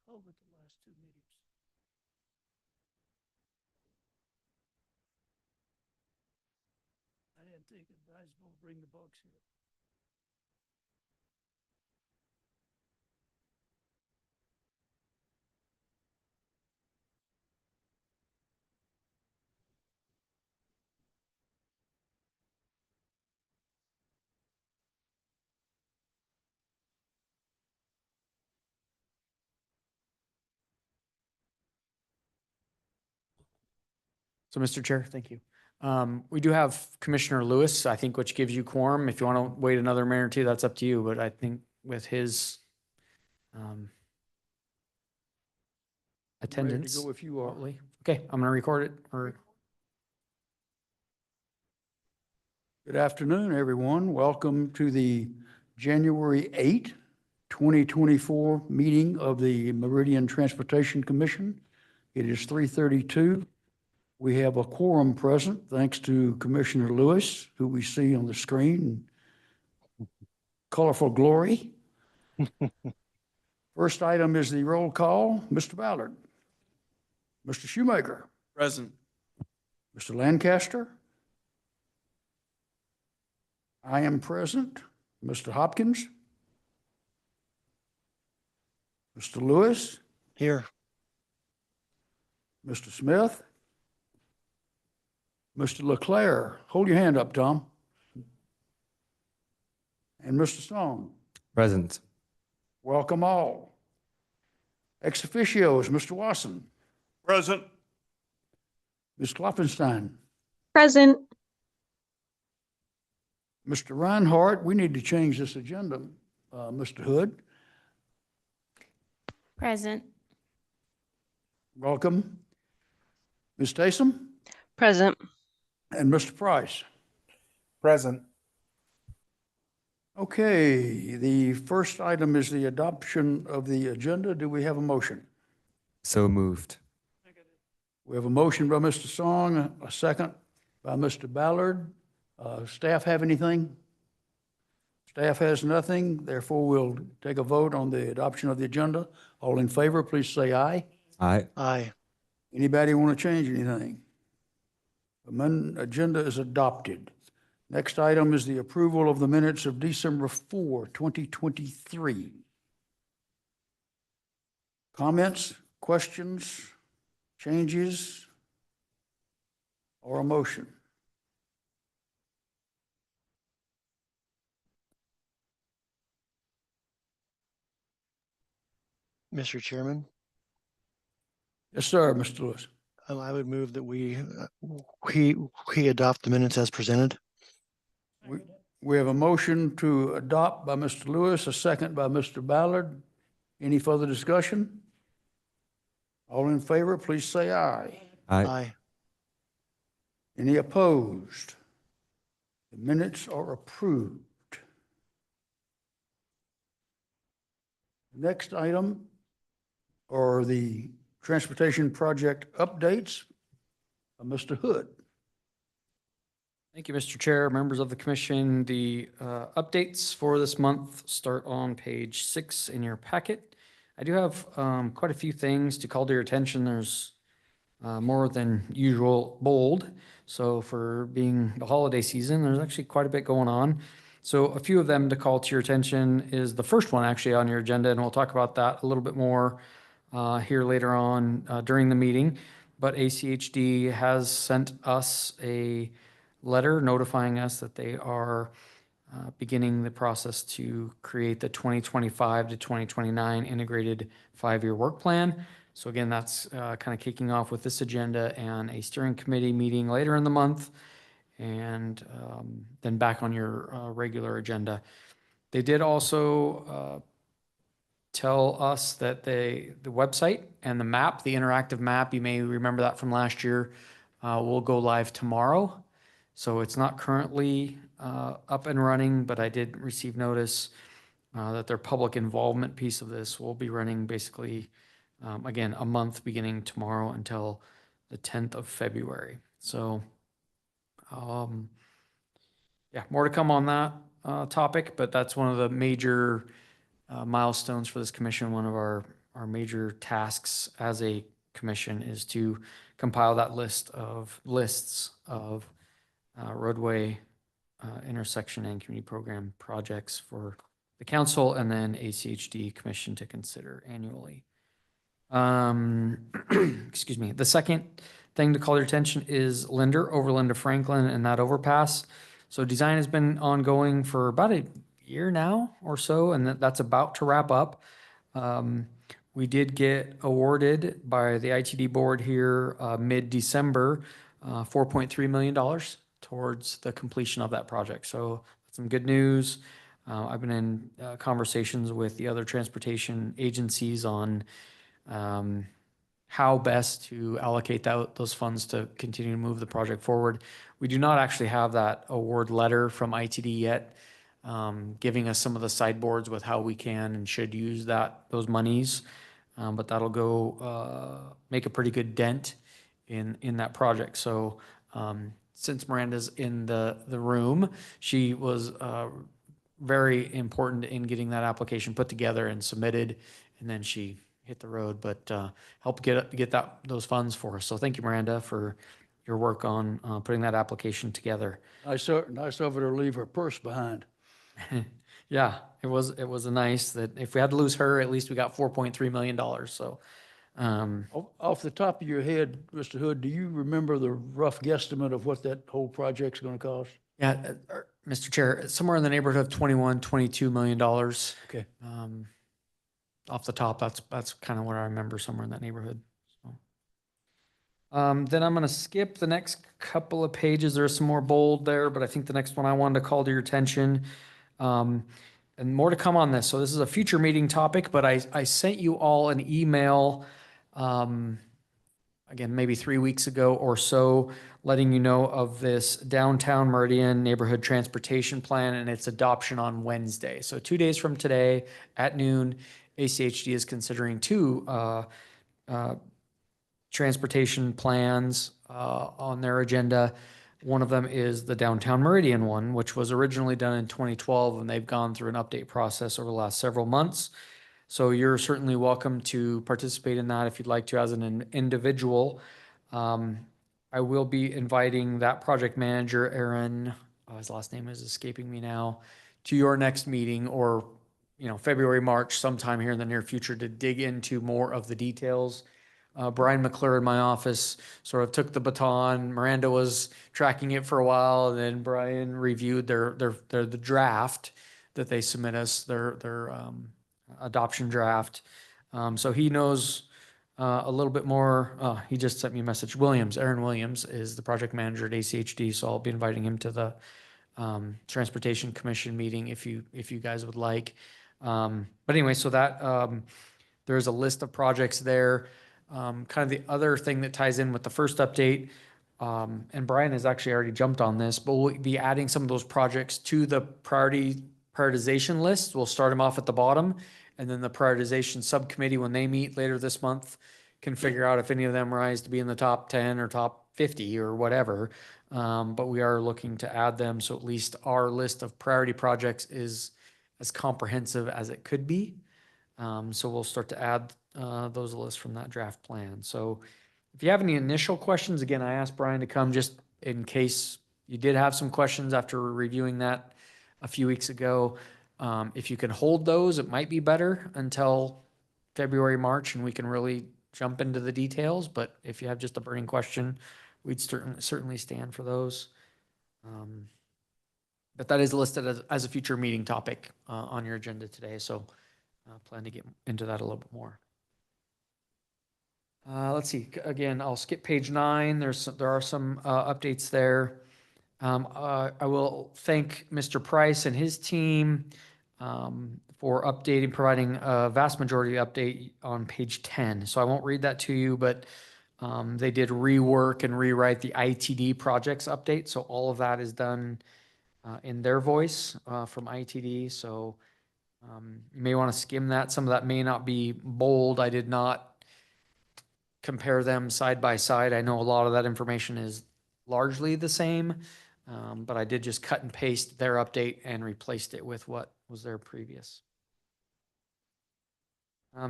held at the last two meetings. I didn't think advisable to bring the books here. So, Mr. Chair, thank you. We do have Commissioner Lewis, I think, which gives you quorum. If you want to wait another minute or two, that's up to you. But I think with his attendance. Ready to go if you are. Remotely. Okay, I'm going to record it. Good afternoon, everyone. Welcome to the January 8, 2024 meeting of the Meridian Transportation Commission. It is 3:32. We have a quorum present, thanks to Commissioner Lewis, who we see on the screen. Colorful glory. First item is the roll call. Mr. Ballard. Mr. Shoemaker. Present. Mr. Lancaster. I am present. Mr. Hopkins. Mr. Lewis. Here. Mr. Smith. Mr. LeClaire. Hold your hand up, Tom. And Mr. Stone. Present. Welcome all. Ex officios, Mr. Wasson. Present. Ms. Klopfenstein. Present. Mr. Reinhardt, we need to change this agenda. Mr. Hood. Present. Welcome. Ms. Taysom. Present. And Mr. Price. Present. Okay, the first item is the adoption of the agenda. Do we have a motion? So moved. We have a motion by Mr. Song, a second by Mr. Ballard. Staff have anything? Staff has nothing. Therefore, we'll take a vote on the adoption of the agenda. All in favor, please say aye. Aye. Aye. Anybody want to change anything? Agenda is adopted. Next item is the approval of the minutes of December 4, 2023. Comments, questions, changes, or a motion? Mr. Chairman, Yes, sir, Mr. Lewis. I would move that we adopt the minutes as presented. We have a motion to adopt by Mr. Lewis, a second by Mr. Ballard. Any further discussion? All in favor, please say aye. Aye. Aye. Any opposed? The minutes are approved. Next item are the transportation project updates. Mr. Hood. Thank you, Mr. Chair, members of the commission. The updates for this month start on page 6 in your packet. I do have quite a few things to call to your attention. There's more than usual bold. So for being the holiday season, there's actually quite a bit going on. So a few of them to call to your attention is the first one actually on your agenda, and we'll talk about that a little bit more here later on during the meeting. But ACHD has sent us a letter notifying us that they are beginning the process to create the 2025 to 2029 integrated 5-year work plan. So again, that's kind of kicking off with this agenda and a steering committee meeting later in the month, and then back on your regular agenda. They did also tell us that the website and the map, the interactive map, you may remember that from last year, will go live tomorrow. So it's not currently up and running, but I did receive notice that their public involvement piece of this will be running basically, again, a month beginning tomorrow until the 10th of February. So, yeah, more to come on that topic, but that's one of the major milestones for this commission, one of our our major tasks as a commission is to compile that lists of roadway, intersection and community program projects for the council and then ACHD commission to consider annually. Excuse me. The second thing to call your attention is Linder, over Linda Franklin and that overpass. So design has been ongoing for about a year now or so, and that's about to wrap up. We did get awarded by the ITD board here mid-December, $4.3 million towards the completion of that project. So that's some good news. I've been in conversations with the other transportation agencies on how best to allocate those funds to continue to move the project forward. We do not actually have that award letter from ITD yet, giving us some of the sideboards with how we can and should use those monies. But that'll go make a pretty good dent in that project. So since Miranda's in the room, she was very important in getting that application put together and submitted, and then she hit the road, but helped get those funds for us. So thank you, Miranda, for your work on putting that application together. Nice of her to leave her purse behind. Yeah, it was a nice that if we had to lose her, at least we got $4.3 million. So Off the top of your head, Mr. Hood, do you remember the rough guesstimate of what that whole project's going to cost? yeah, Mr. Chair, somewhere in the neighborhood of $22 million. Okay. Off the top, that's kind of what I remember, somewhere in that neighborhood. So. Then I'm going to skip the next couple of pages. There's some more bold there, but I think the next one I wanted to call to your attention, and more to come on this. So this is a future meeting topic, but I sent you all an email, again, maybe 3 weeks ago or so, letting you know of this downtown Meridian neighborhood transportation plan and its adoption on Wednesday. So 2 days from today at noon, ACHD is considering two transportation plans on their agenda. One of them is the downtown Meridian one, which was originally done in 2012, and they've gone through an update process over the last several months. So you're certainly welcome to participate in that if you'd like to as an individual. I will be inviting that project manager, Aaron, his last name is escaping me now, to your next meeting, or February, March, sometime here in the near future, to dig into more of the details. Brian McClure in my office sort of took the baton. Miranda was tracking it for a while, and then Brian reviewed the draft that they submit us, their adoption draft. So he knows a little bit more. He just sent me a message. Aaron Williams is the project manager at ACHD, so I'll be inviting him to the Transportation Commission meeting if you guys would like. But anyway, so that there's a list of projects there. Kind of the other thing that ties in with the first update, and Brian has actually already jumped on this, but we'll be adding some of those projects to the prioritization list. We'll start them off at the bottom, and then the prioritization subcommittee, when they meet later this month, can figure out if any of them rise to be in the top 10 or top 50 or whatever. But we are looking to add them, so at least our list of priority projects is as comprehensive as it could be. So we'll start to add those lists from that draft plan. So if you have any initial questions, again, I asked Brian to come just in case you did have some questions after reviewing that a few weeks ago. If you can hold those, it might be better until February, March, and we can really jump into the details. But if you have just a burning question, we'd certainly stand for those. But that is listed as a future meeting topic on your agenda today. So plan to get into that a little bit more. Let's see. Again, I'll skip page 9. There are some updates there. I will thank Mr. Price and his team for providing a vast majority update on page 10. So I won't read that to you, but they did rework and rewrite the ITD projects update. So all of that is done in their voice from ITD. So you may want to skim that. Some of that may not be bold. I did not compare them side by side. I know a lot of that information is largely the same, but I did just cut and paste their update and replaced it with what was there previous.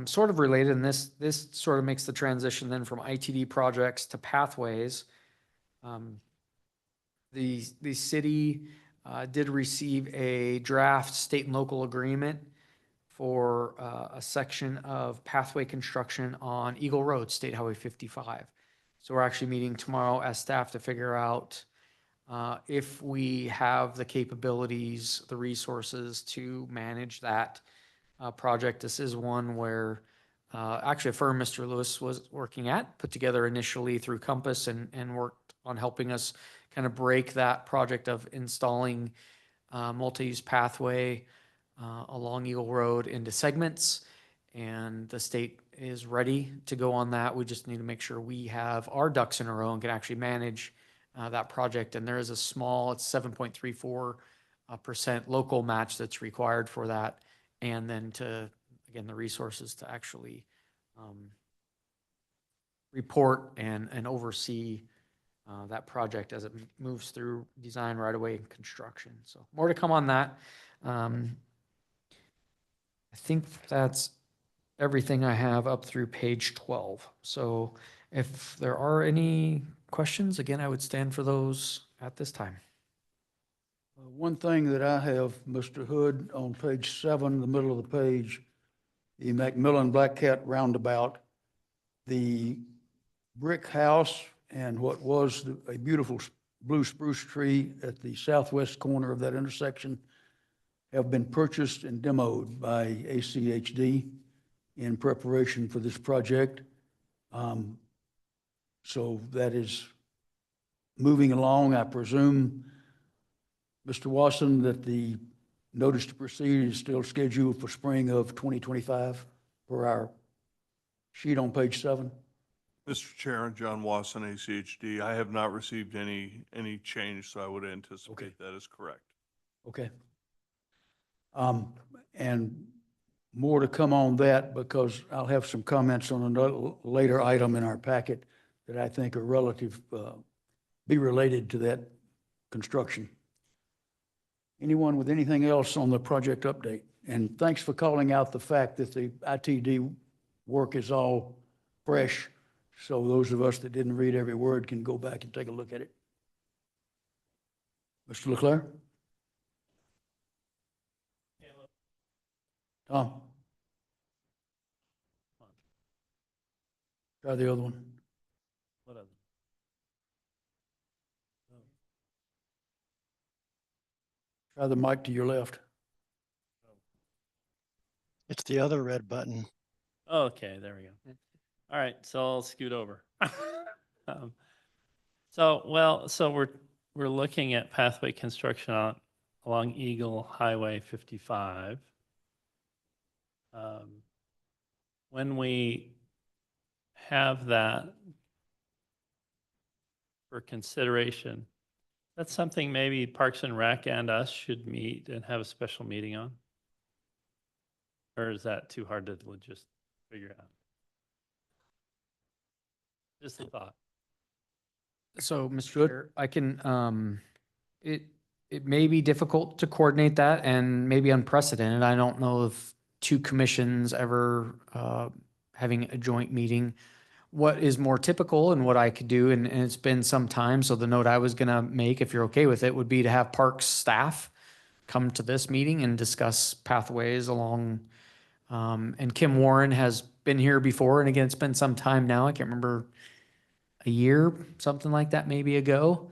Sort of related, and this sort of makes the transition then from ITD projects to pathways. The city did receive a draft state and local agreement for a section of pathway construction on Eagle Road, State Highway 55. So we're actually meeting tomorrow as staff to figure out if we have the capabilities, the resources to manage that project. This is one where actually a firm Mr. Lewis was working at, put together initially through Compass and worked on helping us kind of break that project of installing multi-use pathway along Eagle Road into segments. And the state is ready to go on that. We just need to make sure we have our ducks in a row and can actually manage that project. And there is a small, it's 7.34% local match that's required for that. And then to, again, the resources to actually report and oversee that project as it moves through design right away and construction. So more to come on that. I think that's everything I have up through page 12. So if there are any questions, again, I would stand for those at this time. One thing that I have, Mr. Hood, on page 7, the middle of the page, the Macmillan Black Cat roundabout, the brick house and what was a beautiful blue spruce tree at the southwest corner of that intersection have been purchased and demoed by ACHD in preparation for this project. So that is moving along. I presume, Mr. Wasson, that the notice to proceed is still scheduled for spring of 2025 per our sheet on page 7. Mr. Chair, John Wasson, ACHD. I have not received any change, so I would anticipate that is correct. Okay. And more to come on that, because I'll have some comments on another later item in our packet that I think are be related to that construction. Anyone with anything else on the project update? And thanks for calling out the fact that the ITD work is all fresh, so those of us that didn't read every word can go back and take a look at it. Mr. Leclerc? Tom? Try the other one. What other? Try the mic to your left. It's the other red button. Okay, there we go. All right, so I'll scoot over. So we're looking at pathway construction along Eagle Highway 55. When we have that for consideration, that's something maybe Parks and Rec and us should meet and have a special meeting on? Or is that too hard to just figure out? Just a thought. So, Mr. Chair, I can, it may be difficult to coordinate that and maybe unprecedented. I don't know if two commissions ever having a joint meeting. What is more typical and what I could do, and it's been some time, so the note I was gonna make, if you're okay with it, would be to have Parks staff come to this meeting and discuss pathways along. And Kim Warren has been here before, and again, it's been some time now. I can't remember, a year, something like that, maybe ago.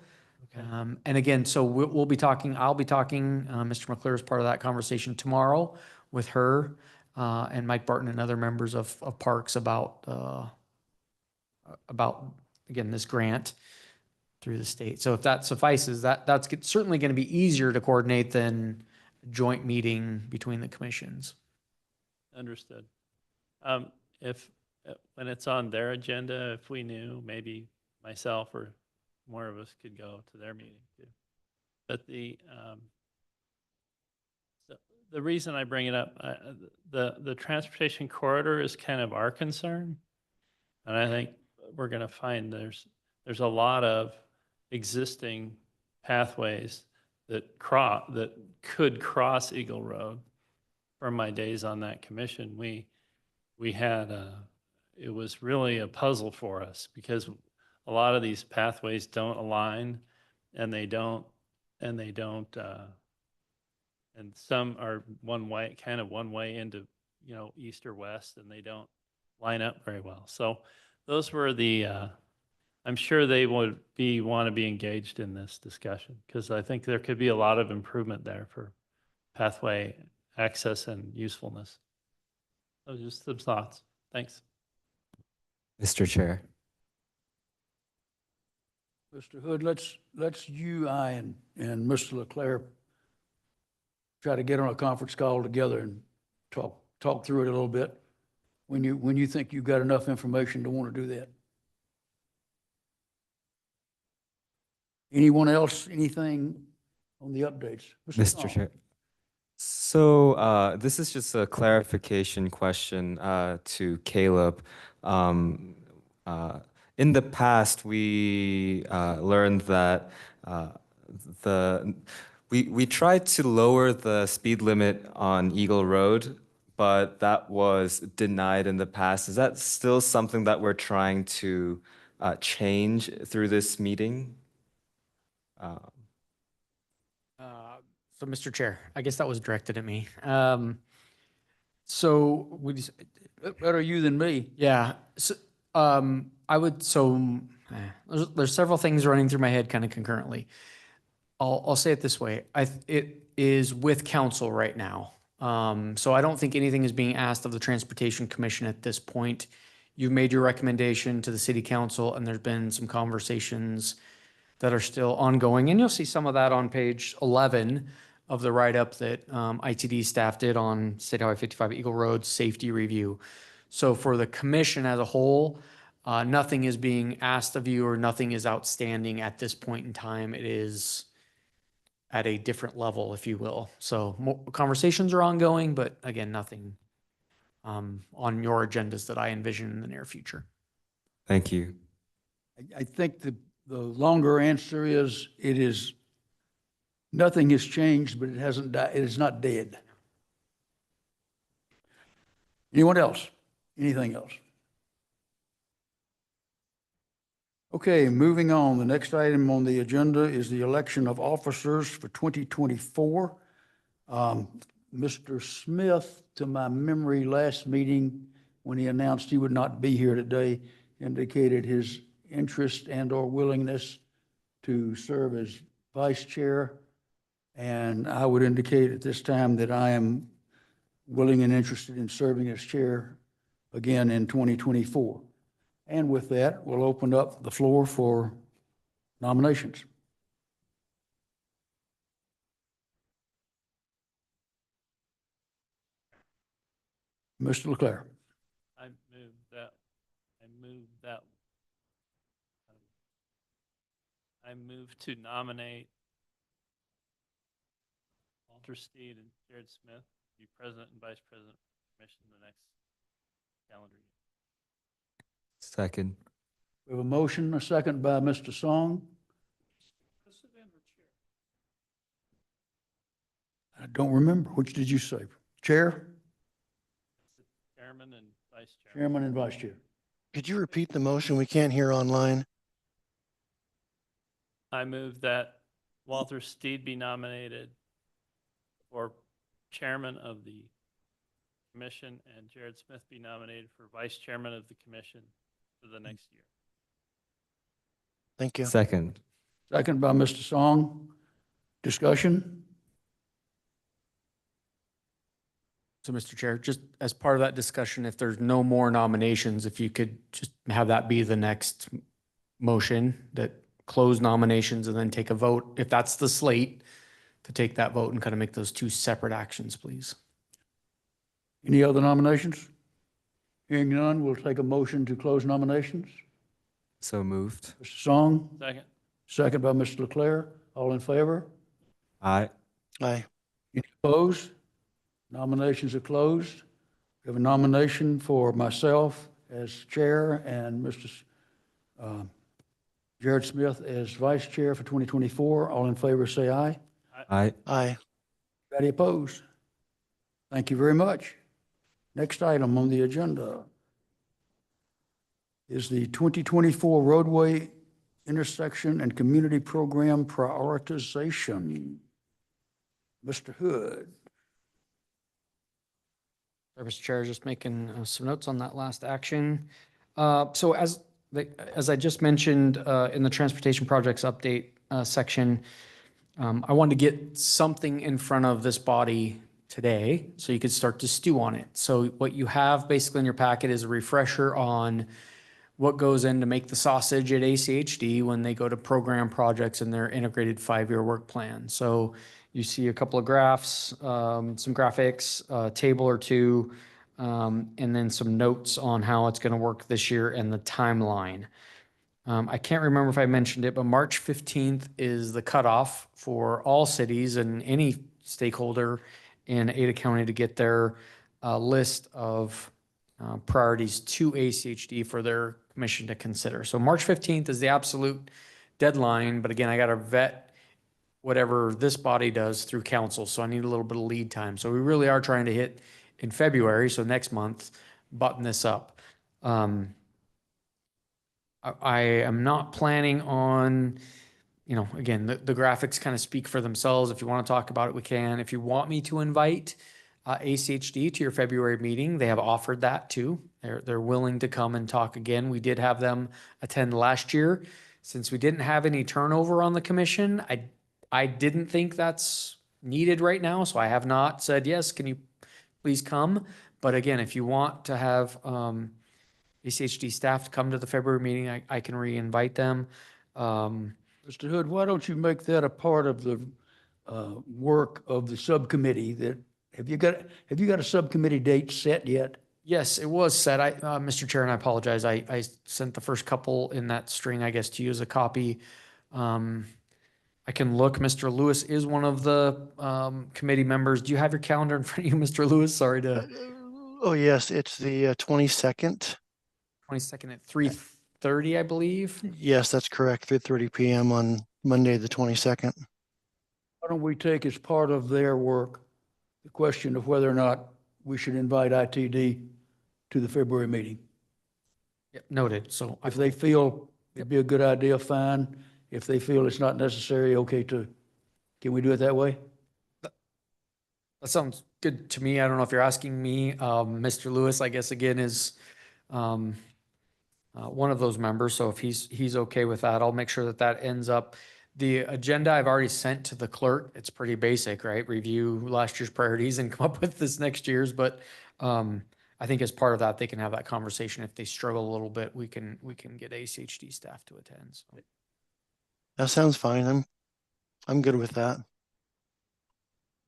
And again, so we'll be talking, I'll be talking, Mr. McClure is part of that conversation tomorrow with her, and Mike Barton and other members of Parks about, again, this grant through the state. So if that suffices, that's certainly going to be easier to coordinate than a joint meeting between the commissions. Understood. If, when it's on their agenda, if we knew, maybe myself or more of us could go to their meeting too. But the reason I bring it up, the transportation corridor is kind of our concern. And I think we're going to find there's a lot of existing pathways that could cross Eagle Road. From my days on that commission, we we had, it was really a puzzle for us because a lot of these pathways don't align and they don't, and they don't, and some are one way, kind of one way into, east or west, and they don't line up very well. So those were the, I'm sure they would want to be engaged in this discussion because I think there could be a lot of improvement there for pathway access and usefulness. Those are just some thoughts. Thanks. Mr. Chair. Mr. Hood, let's you, I, and Mr. Leclerc try to get on a conference call together and talk through it a little bit when you think you've got enough information to want to do that. Anyone else, anything on the updates? Mr. Song. Chair. So this is just a clarification question to Caleb. In the past, we learned that we tried to lower the speed limit on Eagle Road, but that was denied in the past. Is that still something that we're trying to change through this meeting? So, Mr. Chair, I guess that was directed at me. So we just, Better you than me. yeah. So, I would, there's several things running through my head kind of concurrently. I'll say it this way. It is with council right now. So I don't think anything is being asked of the Transportation Commission at this point. You've made your recommendation to the city council and there's been some conversations that are still ongoing. And you'll see some of that on page 11 of the write-up that ITD staff did on State Highway 55 Eagle Road Safety Review. So for the commission as a whole, nothing is being asked of you or nothing is outstanding at this point in time. It is at a different level, if you will. So more conversations are ongoing, but again, nothing on your agendas that I envision in the near future. Thank you. I think the longer answer is nothing has changed, but it hasn't died. It is not dead. Anyone else? Anything else? Okay, moving on. The next item on the agenda is the election of officers for 2024. Mr. Smith, to my memory, last meeting, when he announced he would not be here today, indicated his interest and/or willingness to serve as vice chair. And I would indicate at this time that I am willing and interested in serving as chair again in 2024. And with that, we'll open up the floor for nominations. Mr. Leclerc. I move to nominate Walter Steed and Jared Smith to be president and vice president of the commission the next calendar year. Second. We have a motion, a second by Mr. Song. I don't remember. Which did you say? Chair? Chairman and vice chairman. Chairman and vice chair. Could you repeat the motion? We can't hear online. I move that Walter Steed be nominated for chairman of the commission and Jared Smith be nominated for vice chairman of the commission for the next year. Thank you. Second. Second by Mr. Song. Discussion? So, Mr. Chair, just as part of that discussion, if there's no more nominations, if you could just have that be the next motion, that close nominations and then take a vote, if that's the slate, to take that vote and kind of make those two separate actions, please. Any other nominations? Hearing none, we'll take a motion to close nominations. So moved. Mr. Song, Second. second by Mr. Leclerc. All in favor? Aye. Aye. Any opposed? Nominations are closed. We have a nomination for myself as chair and Mr. Jared Smith as vice chair for 2024. All in favor, say aye. Aye. Aye. Anybody opposed? Thank you very much. Next item on the agenda is the 2024 roadway intersection and community program prioritization. Mr. Hood. Sorry, Mr. Chair, just making some notes on that last action. So as I just mentioned in the transportation projects update section, I wanted to get something in front of this body today so you could start to stew on it. So what you have basically in your packet is a refresher on what goes in to make the sausage at ACHD when they go to program projects in their integrated 5-year work plan. So you see a couple of graphs, some graphics, a table or two, and then some notes on how it's going to work this year and the timeline. I can't remember if I mentioned it, but March 15th is the cutoff for all cities and any stakeholder in Ada County to get their list of priorities to ACHD for their commission to consider. So March 15th is the absolute deadline, but again, I got to vet whatever this body does through council, so I need a little bit of lead time. So we really are trying to hit in February, so next month, button this up. I am not planning on, again, the graphics kind of speak for themselves. If you want to talk about it, we can. If you want me to invite ACHD to your February meeting, they have offered that too. They're willing to come and talk again. We did have them attend last year. Since we didn't have any turnover on the commission, I didn't think that's needed right now, so I have not said, yes, can you please come? But again, if you want to have ACHD staff to come to the February meeting, I can re-invite them. Mr. Hood, why don't you make that a part of the work of the subcommittee? Have you got a subcommittee date set yet? Yes, it was set. Mr. Chair, and I apologize. I sent the first couple in that string, I guess, to you as a copy. I can look. Mr. Lewis is one of the committee members. Do you have your calendar in front of you, Mr. Lewis? Sorry to. Oh, yes, it's the 22nd. 22nd at 3:30, I believe. Yes, that's correct. 3:30 p.m. on Monday, the 22nd. Why don't we take as part of their work the question of whether or not we should invite ITD to the February meeting? Yep, noted. So If they feel it'd be a good idea, fine. If they feel it's not necessary, okay too. Can we do it that way? that sounds good to me. I don't know if you're asking me. Mr. Lewis, I guess, again, is one of those members. So if he's okay with that, I'll make sure that ends up. The agenda I've already sent to the clerk. It's pretty basic, right? Review last year's priorities and come up with this next year's. But I think as part of that, they can have that conversation. If they struggle a little bit, we can get ACHD staff to attend. So. That sounds fine. I'm good with that.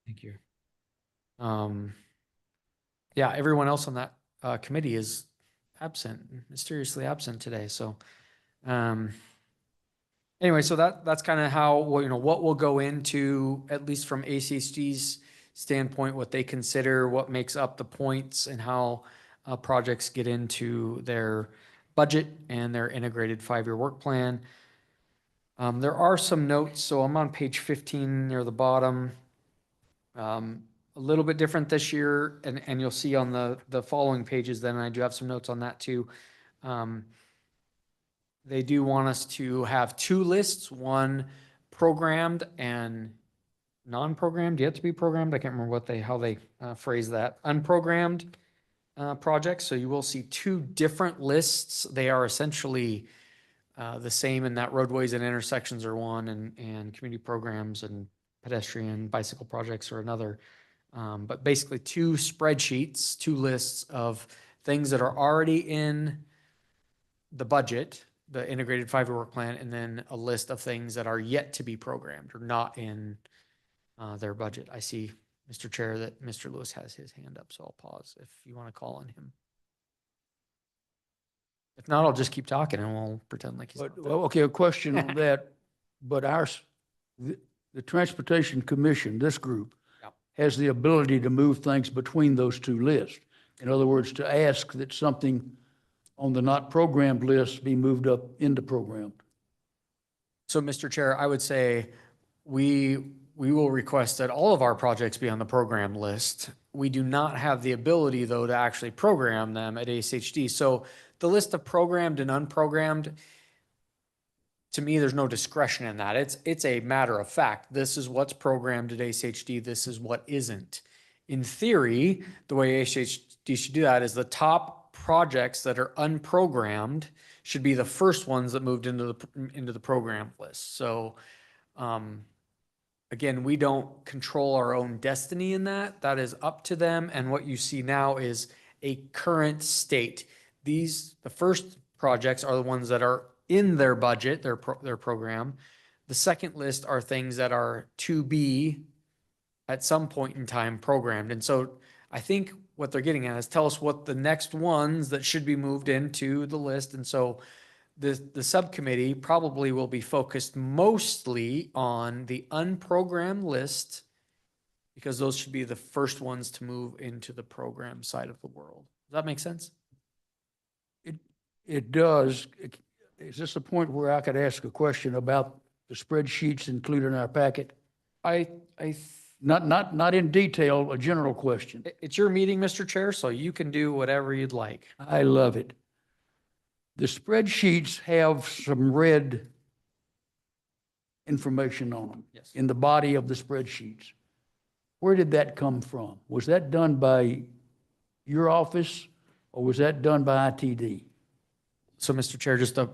Thank you. Yeah, everyone else on that committee is absent, mysteriously absent today. So, anyway, so that's kind of how, what will go into, at least from ACHD's standpoint, what they consider, what makes up the points, and how projects get into their budget and their integrated 5-year work plan. There are some notes. So I'm on page 15 near the bottom. A little bit different this year, and you'll see on the following pages, then I do have some notes on that too. They do want us to have 2 lists, one programmed and non-programmed, yet to be programmed. I can't remember how they phrase that. Unprogrammed projects. So you will see 2 different lists. They are essentially the same in that roadways and intersections are one, and community programs and pedestrian bicycle projects are another. But basically 2 spreadsheets, 2 lists of things that are already in the budget, the integrated 5-year work plan, and then a list of things that are yet to be programmed or not in their budget. I see, Mr. Chair, that Mr. Lewis has his hand up, so I'll pause if you want to call on him. If not, I'll just keep talking and we'll pretend like he's not there. Well, okay, a question on that, but the Transportation Commission, this group, Yep. has the ability to move things between those 2 lists. In other words, to ask that something on the not programmed list be moved up into programmed. So, Mr. Chair, I would say we will request that all of our projects be on the program list. We do not have the ability, though, to actually program them at ACHD. So the list of programmed and unprogrammed, to me, there's no discretion in that. It's a matter of fact. This is what's programmed at ACHD. This is what isn't. In theory, the way ACHD should do that is the top projects that are unprogrammed should be the first ones that moved into the program list. So, again, we don't control our own destiny in that. That is up to them. And what you see now is a current state. The first projects are the ones that are in their budget, their program. The second list are things that are to be at some point in time programmed. And so I think what they're getting at is tell us what the next ones that should be moved into the list. And so the subcommittee probably will be focused mostly on the unprogrammed list because those should be the first ones to move into the program side of the world. Does that make sense? It does. Is this a point where I could ask a question about the spreadsheets included in our packet? Not in detail, a general question. It's your meeting, Mr. Chair, so you can do whatever you'd like. I love it. The spreadsheets have some red information on them. Yes. In the body of the spreadsheets. Where did that come from? Was that done by your office or was that done by ITD? So, Mr. Chair, just a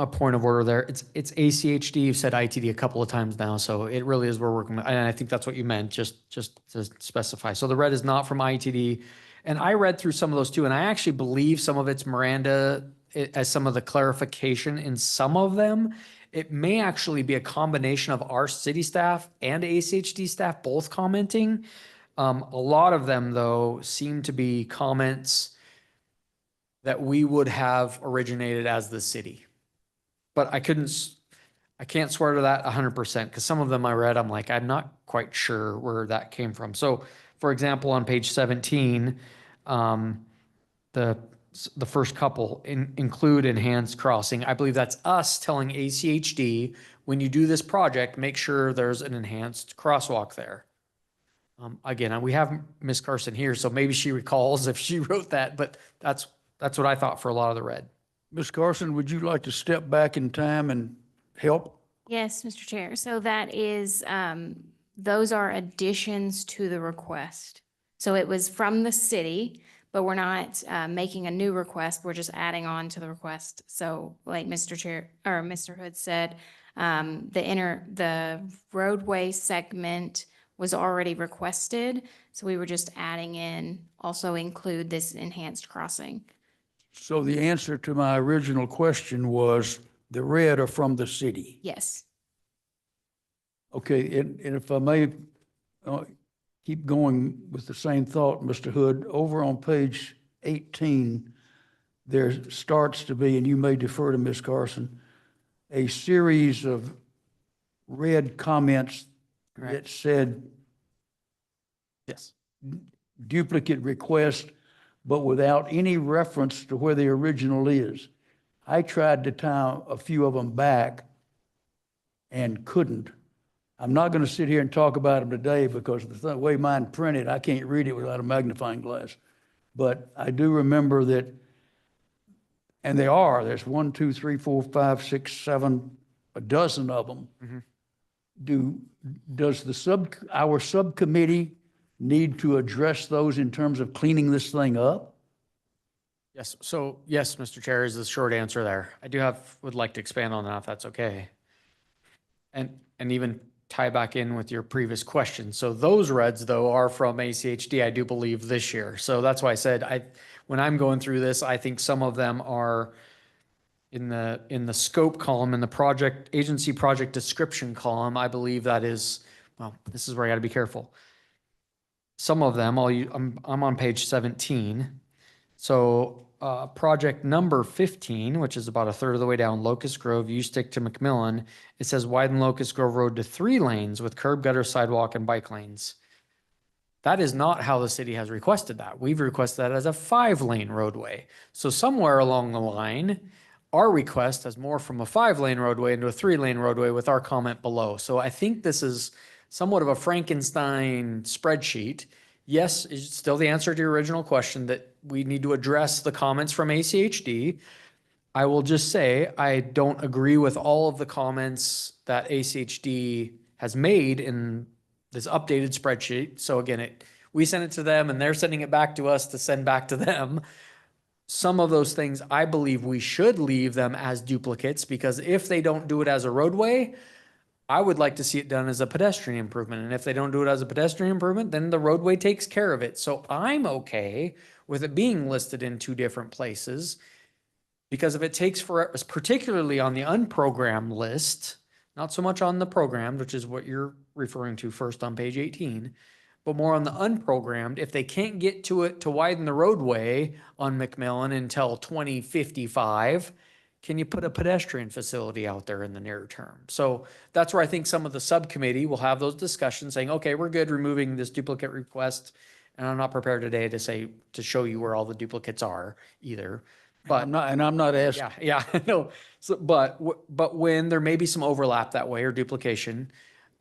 point of order there. It's ACHD. You've said ITD a couple of times now, so it really is we're working, and I think that's what you meant, just to specify. So the red is not from ITD. And I read through some of those too, and I actually believe some of it's Miranda as some of the clarification in some of them. It may actually be a combination of our city staff and ACHD staff both commenting. A lot of them, though, seem to be comments that we would have originated as the city. But I can't swear to that 100% because some of them I read, I'm like, I'm not quite sure where that came from. So, for example, on page 17, the first couple include enhanced crossing. I believe that's us telling ACHD, when you do this project, make sure there's an enhanced crosswalk there. Again, we have Ms. Carson here, so maybe she recalls if she wrote that, but that's what I thought for a lot of the red. Ms. Carson, would you like to step back in time and help? Yes, Mr. Chair. So that is, those are additions to the request. So it was from the city, but we're not making a new request. We're just adding on to the request. So like Mr. Chair or Mr. Hood said, the roadway segment was already requested. So we were just adding in, also include this enhanced crossing. So the answer to my original question was the red are from the city. Yes. Okay, and if I may keep going with the same thought, Mr. Hood, over on page 18, there starts to be, and you may defer to Ms. Carson, a series of red comments that said Yes. duplicate request, but without any reference to where the original is. I tried to tie a few of them back and couldn't. I'm not going to sit here and talk about them today because the way mine printed, I can't read it without a magnifying glass. But I do remember that, and there's 1, 2, 3, 4, 5, 6, 7, a dozen of them. Mm-hmm. Does our subcommittee need to address those in terms of cleaning this thing up? Yes. So yes, Mr. Chair, is the short answer there. Would like to expand on that if that's okay. And even tie back in with your previous question. So those reds though are from ACHD, I do believe this year. So that's why I said, when I'm going through this, I think some of them are in the scope column, in the agency project description column. I believe that is, well, this is where I got to be careful. Some of them, I'm on page 17. So project number 15, which is about a third of the way down, Locust Grove, you stick to McMillan. It says widen Locust Grove Road to 3 lanes with curb, gutter, sidewalk, and bike lanes. That is not how the city has requested that. We've requested that as a 5-lane roadway. So somewhere along the line, our request has more from a 5-lane roadway into a 3-lane roadway with our comment below. So I think this is somewhat of a Frankenstein spreadsheet yes, is still the answer to your original question that we need to address the comments from ACHD. I will just say, I don't agree with all of the comments that ACHD has made in this updated spreadsheet. So again, we sent it to them and they're sending it back to us to send back to them. Some of those things, I believe we should leave them as duplicates, because if they don't do it as a roadway, I would like to see it done as a pedestrian improvement. And if they don't do it as a pedestrian improvement, then the roadway takes care of it. So I'm okay with it being listed in two different places. Because if it takes forever, particularly on the unprogrammed list, not so much on the programmed, which is what you're referring to first on page 18, but more on the unprogrammed, if they can't get to it to widen the roadway on McMillan until 2055, can you put a pedestrian facility out there in the near term? So that's where I think some of the subcommittee will have those discussions saying, okay, we're good removing this duplicate request. And I'm not prepared today to show you where all the duplicates are either. But I'm not asking, yeah, no. So, but when there may be some overlap that way or duplication,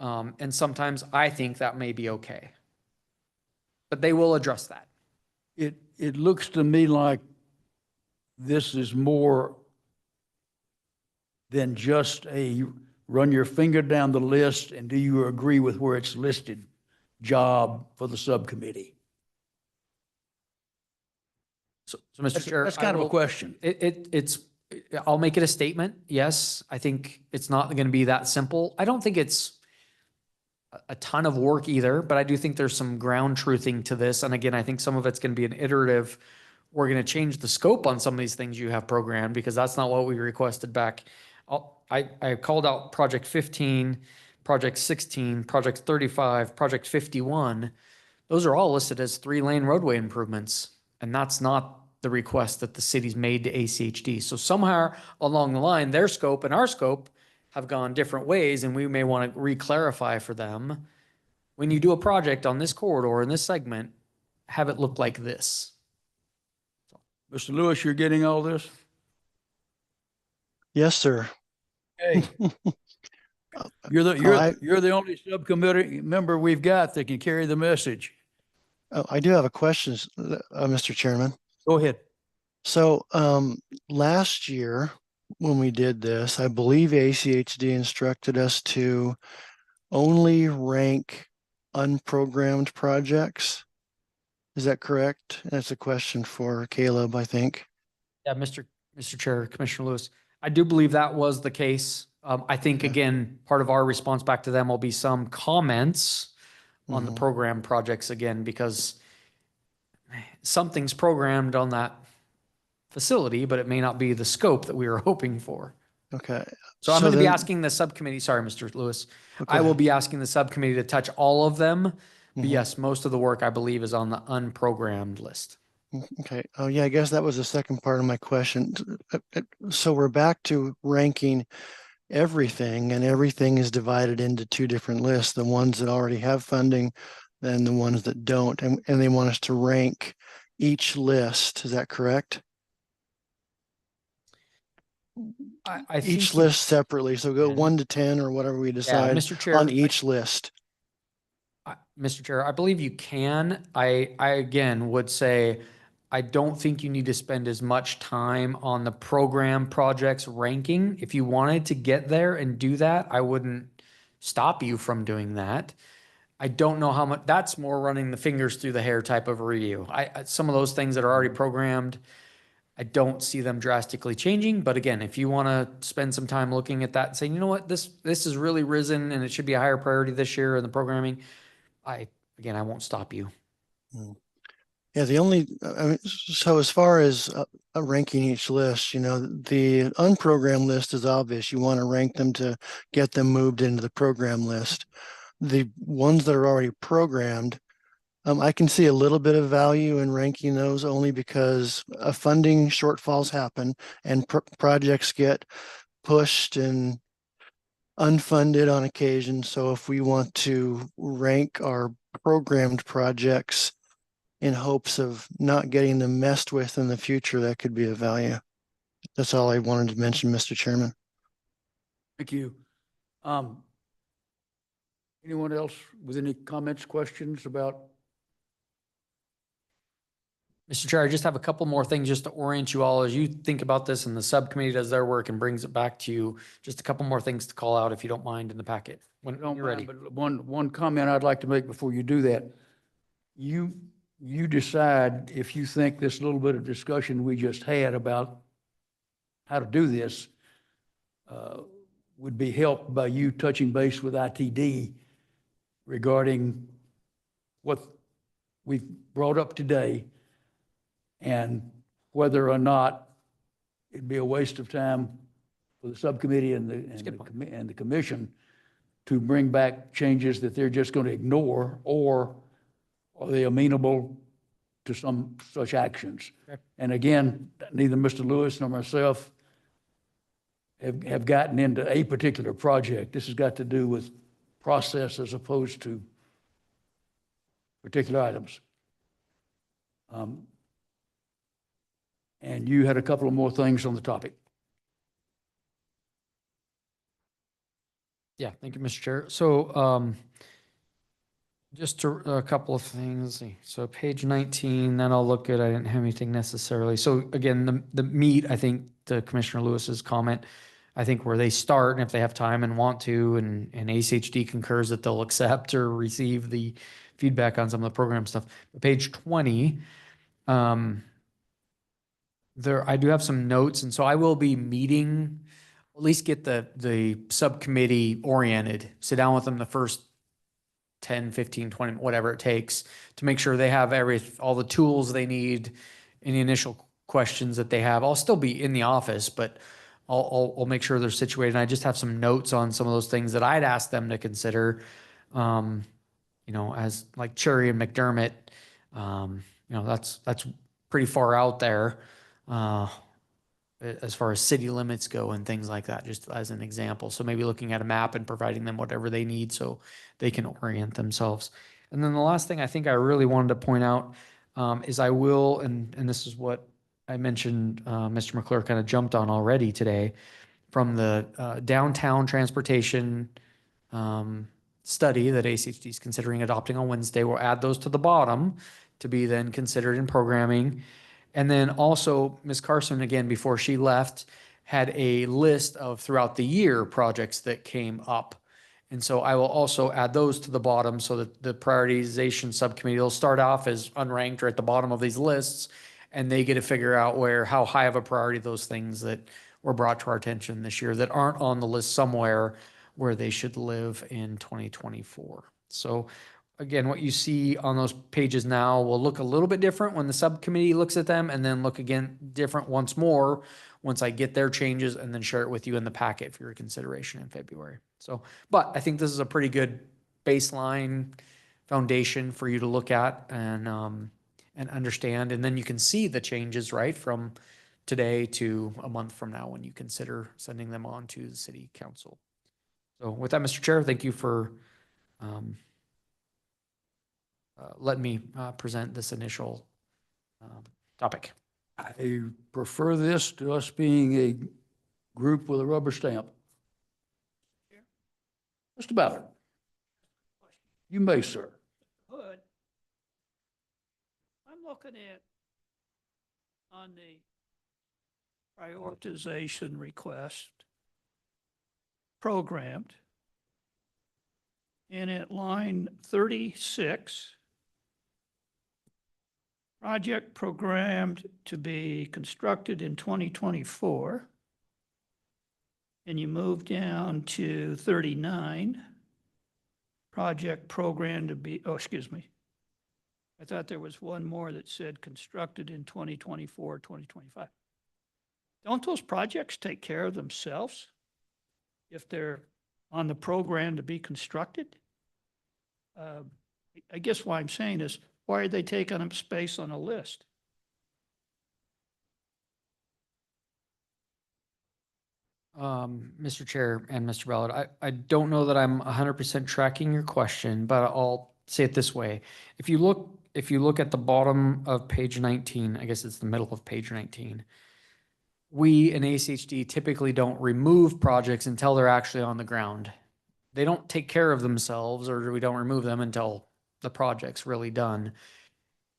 and sometimes I think that may be okay. But they will address that. it looks to me like this is more than just a run your finger down the list and do you agree with where it's listed job for the subcommittee. So Mr. Chair. That's kind of a question. I'll make it a statement. Yes, I think it's not going to be that simple. I don't think it's a ton of work either, but I do think there's some ground truthing to this. And again, I think some of it's going to be an iterative. We're going to change the scope on some of these things you have programmed because that's not what we requested back. I called out project 15, project 16, project 35, project 51. Those are all listed as 3-lane roadway improvements. And that's not the request that the city's made to ACHD. So somehow along the line, their scope and our scope have gone different ways, and we may want to re-clarify for them. When you do a project on this corridor in this segment, have it look like this. Mr. Lewis, you're getting all this? Yes, sir. Hey. You're the only subcommittee member we've got that can carry the message. Oh, I do have a question, Mr. Chairman. Go ahead. So last year when we did this, I believe ACHD instructed us to only rank unprogrammed projects. Is that correct? That's a question for Caleb, I think. Yeah, Mr. Chair, Commissioner Lewis, I do believe that was the case. I think, again, part of our response back to them will be some comments on the program projects again, because something's programmed on that facility, but it may not be the scope that we were hoping for. Okay. So I'm going to be then- asking the subcommittee, sorry, Mr. Lewis, Okay. I will be asking the subcommittee to touch all of them. But Mhm. yes, most of the work I believe is on the unprogrammed list. Okay. Oh, yeah, I guess that was the second part of my question. So we're back to ranking everything, and everything is divided into two different lists, the ones that already have funding, then the ones that don't. And they want us to rank each list. Is that correct? I think Each list separately. So go Yeah. 1 to 10 or whatever we decide Mr. Chair, on each list. Mr. Chair, I believe you can. I again would say, I don't think you need to spend as much time on the program projects ranking. If you wanted to get there and do that, I wouldn't stop you from doing that. I don't know how much, that's more running the fingers through the hair type of review. Some of those things that are already programmed, I don't see them drastically changing. But again, if you want to spend some time looking at that and saying, you know what, this has really risen and it should be a higher priority this year in the programming, I won't stop you. Yeah, the only, I mean, so as far as ranking each list, the unprogrammed list is obvious. You want to rank them to get them moved into the program list. The ones that are already programmed, I can see a little bit of value in ranking those only because funding shortfalls happen and projects get pushed and unfunded on occasion. So if we want to rank our programmed projects in hopes of not getting them messed with in the future, that could be of value. That's all I wanted to mention, Mr. Chairman. Thank you. Anyone else with any comments, questions about Mr. Chair, I just have a couple more things just to orient you all as you think about this and the subcommittee does their work and brings it back to you. Just a couple more things to call out if you don't mind in the packet when Don't you're ready. mind, but one comment I'd like to make before you do that. You decide if you think this little bit of discussion we just had about how to do this would be helped by you touching base with ITD regarding what we've brought up today and whether or not it'd be a waste of time for the subcommittee and the commission to bring back changes that they're just going to ignore, or are they amenable to some such actions? Okay. And again, neither Mr. Lewis nor myself have gotten into a particular project. This has got to do with process as opposed to particular items. And you had a couple of more things on the topic. Yeah, thank you, Mr. Chair. So, just a couple of things. Let's see. So page 19, then I'll look at, I didn't have anything necessarily. So again, the meat, I think the Commissioner Lewis's comment, I think where they start and if they have time and want to, and ACHD concurs that they'll accept or receive the feedback on some of the program stuff. But page 20, there, I do have some notes, and so I will be meeting, at least get the subcommittee oriented, sit down with them the first 10, 15, 20, whatever it takes to make sure they have all the tools they need, any initial questions that they have. I'll still be in the office, but I'll make sure they're situated. And I just have some notes on some of those things that I'd ask them to consider, as like Cherry and McDermott, that's pretty far out there as far as city limits go and things like that, just as an example. So maybe looking at a map and providing them whatever they need so they can orient themselves. And then the last thing I think I really wanted to point out is I will, and this is what I mentioned, Mr. McClure kind of jumped on already today, from the downtown transportation study that ACHD is considering adopting on Wednesday. We'll add those to the bottom to be then considered in programming. And then also, Ms. Carson, again, before she left, had a list of throughout the year projects that came up. And so I will also add those to the bottom so that the prioritization subcommittee will start off as unranked or at the bottom of these lists. And they get to figure out how high of a priority those things that were brought to our attention this year that aren't on the list somewhere where they should live in 2024. So again, what you see on those pages now will look a little bit different when the subcommittee looks at them, and then look again different once more once I get their changes and then share it with you in the packet for your consideration in February. So, but I think this is a pretty good baseline foundation for you to look at and understand, and then you can see the changes right from today to a month from now when you consider sending them on to the city council. So with that, Mr. Chair, thank you for letting me present this initial topic. I prefer this to us being a group with a rubber stamp. Mr. Ballard. You may, sir. Hood. I'm looking at on the prioritization request programmed, and at line 36, project programmed to be constructed in 2024. And you move down to 39, project programmed to be, oh, excuse me. I thought there was one more that said constructed in 2024, 2025. Don't those projects take care of themselves if they're on the program to be constructed? I guess what I'm saying is, why are they taking up space on a list? Mr. Chair and Mr. Ballard, I don't know that I'm 100% tracking your question, but I'll say it this way. If you look at the bottom of page 19, I guess it's the middle of page 19, we in ACHD typically don't remove projects until they're actually on the ground. They don't take care of themselves, or we don't remove them until the project's really done.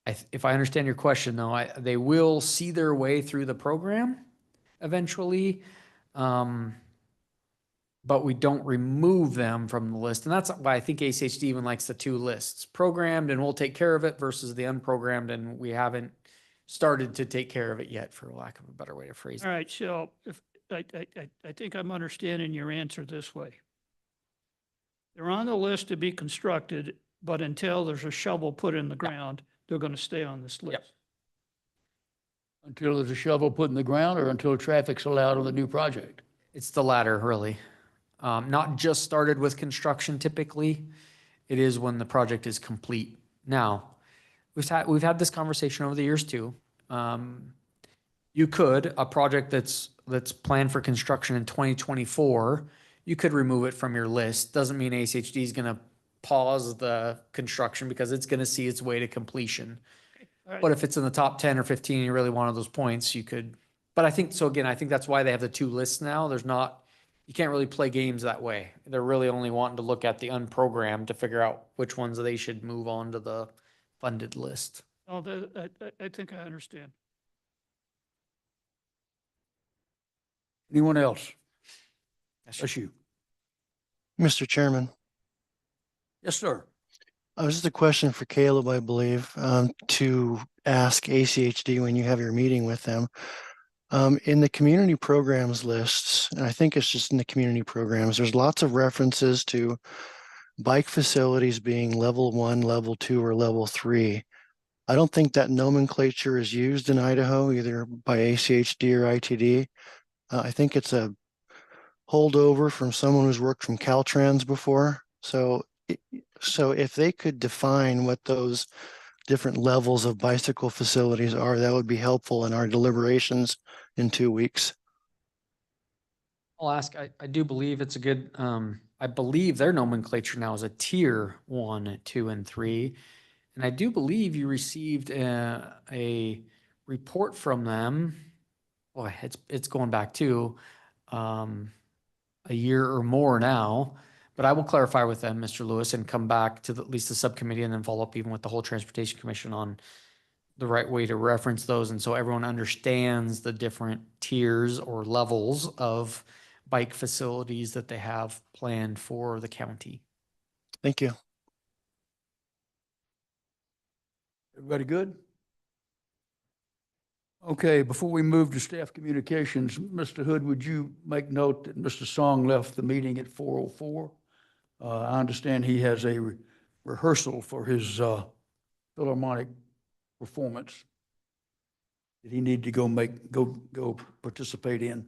if I understand your question though, they will see their way through the program eventually. But we don't remove them from the list. And that's why I think ACHD even likes the two lists, programmed and we'll take care of it versus the unprogrammed and we haven't started to take care of it yet, for lack of a better way to phrase All it. right, so if, I think I'm understanding your answer this way. They're on the list to be constructed, but until there's a shovel put in the ground, they're going to stay on this list. Yep. Until there's a shovel put in the ground or until traffic's allowed on the new project? It's the latter, really. Not just started with construction typically. It is when the project is complete. Now, we've had this conversation over the years too. You could, a project that's planned for construction in 2024, you could remove it from your list. Doesn't mean ACHD is going to pause the construction because it's going to see its way to completion. All right. But if it's in the top 10 or 15, and you really wanted those points, you could. But I think, so again, I think that's why they have the two lists now. There's not, you can't really play games that way. They're really only wanting to look at the unprogrammed to figure out which ones they should move on to the funded list. Oh, I think I understand. Anyone else? Yes, That's you. Mr. Chairman, Yes, sir. just a question for Caleb, I believe, to ask ACHD when you have your meeting with them. In the community programs lists, and I think it's just in the community programs, there's lots of references to bike facilities being level 1, level 2, or level 3. I don't think that nomenclature is used in Idaho, either by ACHD or ITD. I think it's a holdover from someone who's worked from Caltrans before. So if they could define what those different levels of bicycle facilities are, that would be helpful in our deliberations in 2 weeks. I'll ask, I do believe it's a good, I believe their nomenclature now is a tier 1, 2, and 3. And I do believe you received a report from them. Boy, it's going back to a year or more now. But I will clarify with them, Mr. Lewis, and come back to at least the subcommittee and then follow up even with the whole Transportation Commission on the right way to reference those. And so everyone understands the different tiers or levels of bike facilities that they have planned for the county. Thank you. Everybody good? Okay, before we move to staff communications, Mr. Hood, would you make note that Mr. Song left the meeting at 4:04? I understand he has a rehearsal for his Philharmonic performance that he need to go participate in,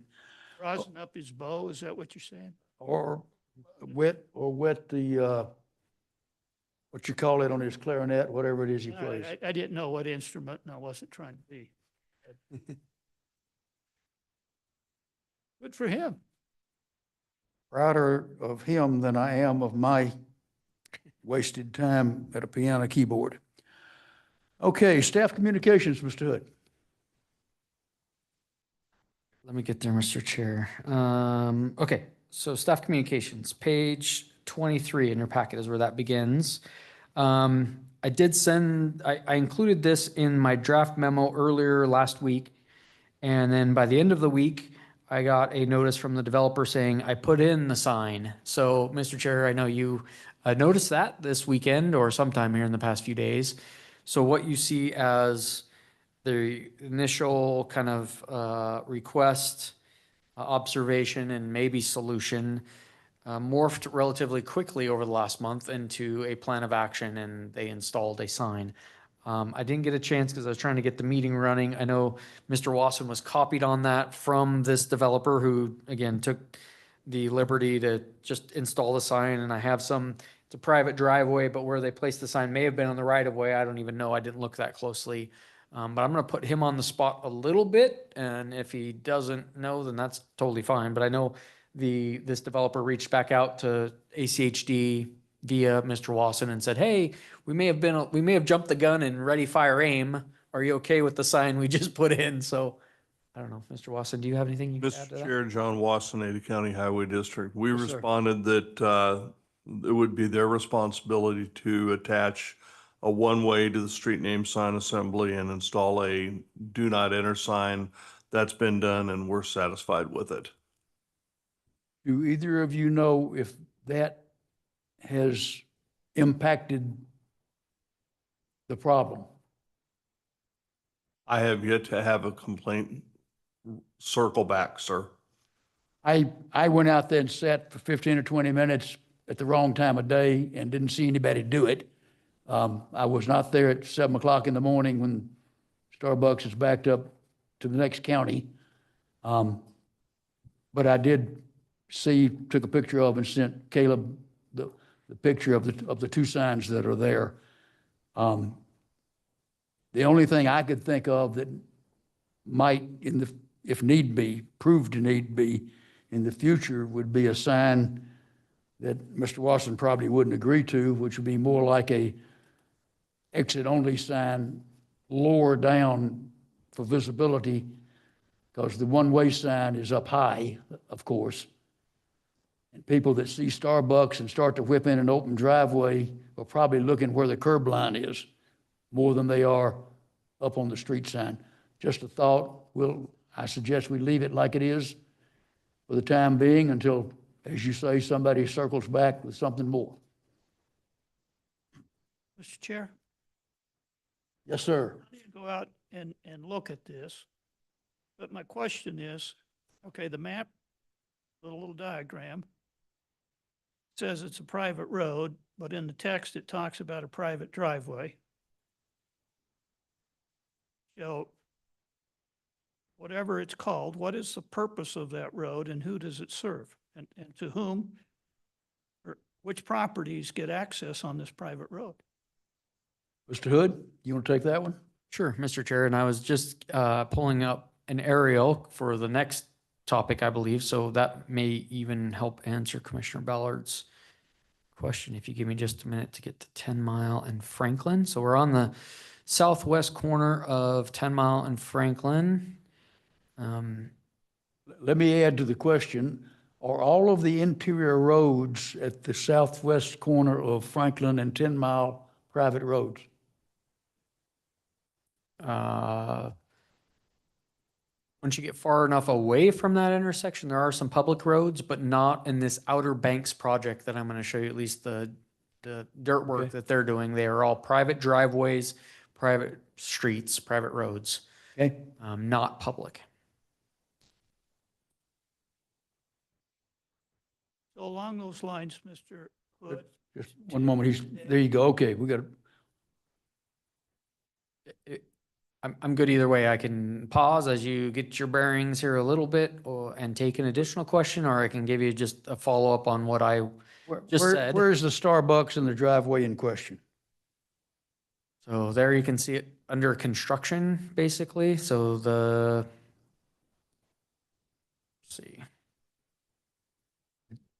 Rosin up his bow, is that what you're saying? or wet the what you call it on his clarinet, whatever it is he All right, plays. I didn't know what instrument, and I wasn't trying to be. Good for him. Prouder of him than I am of my wasted time at a piano keyboard. Okay, staff communications, Mr. Hood. Let me get there, Mr. Chair. Okay, so staff communications, page 23 in your packet is where that begins. I did send, I included this in my draft memo earlier last week. And then by the end of the week, I got a notice from the developer saying, I put in the sign. So, Mr. Chair, I know you noticed that this weekend or sometime here in the past few days. So what you see as the initial kind of request, observation, and maybe solution morphed relatively quickly over the last month into a plan of action, and they installed a sign. I didn't get a chance because I was trying to get the meeting running. I know Mr. Wasson was copied on that from this developer who, again, took the liberty to just install the sign, and I have some, it's a private driveway, but where they placed the sign may have been on the right of way. I don't even know. I didn't look that closely. But I'm going to put him on the spot a little bit, and if he doesn't know, then that's totally fine. But I know this developer reached back out to ACHD via Mr. Wasson and said, hey, we may have jumped the gun and ready, fire, aim. Are you okay with the sign we just put in? So I don't know, Mr. Wasson, do you have anything you can add to Mr. that? Chair, John Wasson, Ada County Highway District. We Yes, sir. responded that it would be their responsibility to attach a one-way to the street name sign assembly and install a do not enter sign. That's been done and we're satisfied with it. Do either of you know if that has impacted the problem? I have yet to have a complaint circle back, sir. I went out there and sat for 15 or 20 minutes at the wrong time of day and didn't see anybody do it. I was not there at 7 o'clock in the morning when Starbucks is backed up to the next county. But I did see, took a picture of and sent Caleb the picture of the two signs that are there. The only thing I could think of that might, if need be, prove to need be in the future would be a sign that Mr. Watson probably wouldn't agree to, which would be more like a exit-only sign lower down for visibility, because the one-way sign is up high, of course. And people that see Starbucks and start to whip in an open driveway are probably looking where the curb line is more than they are up on the street sign. Just a thought. I suggest we leave it like it is for the time being until, as you say, somebody circles back with something more. Mr. Chair, Yes, sir. I need to go out and look at this. But my question is, okay, the map, the little diagram, says it's a private road, but in the text, it talks about a private driveway. So whatever it's called, what is the purpose of that road and who does it serve? And to whom, or which properties get access on this private road? Mr. Hood, you want to take that one? Sure, Mr. Chair, and I was just pulling up an aerial for the next topic, I believe, so that may even help answer Commissioner Ballard's question, if you give me just a minute to get to 10 Mile and Franklin. So we're on the southwest corner of 10 Mile and Franklin. Let me add to the question. Are all of the interior roads at the southwest corner of Franklin and 10 Mile private roads? Once you get far enough away from that intersection, there are some public roads, but not in this Outer Banks project that I'm going to show you, at least the dirt work Okay. that they're doing. They are all private driveways, private streets, private roads, Okay, not public. So along those lines, Mr. Hood, just one moment. There you go. Okay, we got I'm good either way. I can pause as you get your bearings here a little bit and take an additional question, or I can give you just a follow-up on what I just said. Where is the Starbucks in the driveway in question? So there you can see it under construction, basically. So let's see.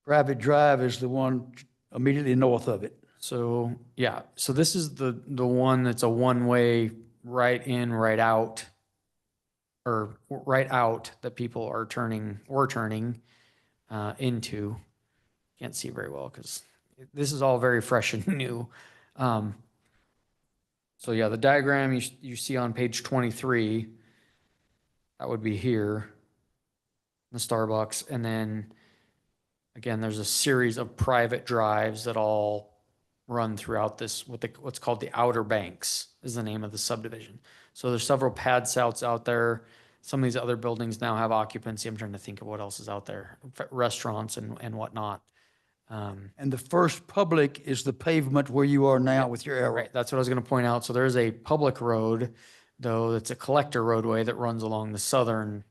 Private Drive is the one immediately north of it. So, yeah, so this is the one that's a one-way right in, right out, or right out that people are turning into. Can't see very well because this is all very fresh and new. So yeah, the diagram you see on page 23, that would be here, the Starbucks, and then again, there's a series of private drives that all run throughout this, what's called the Outer Banks is the name of the subdivision. So there's several pad sites out there. Some of these other buildings now have occupancy. I'm trying to think of what else is out there, restaurants and whatnot. And the first public is the pavement where you are now with your arrow. Right, that's what I was going to point out. So there's a public road, though, that's a collector roadway that runs along the southern,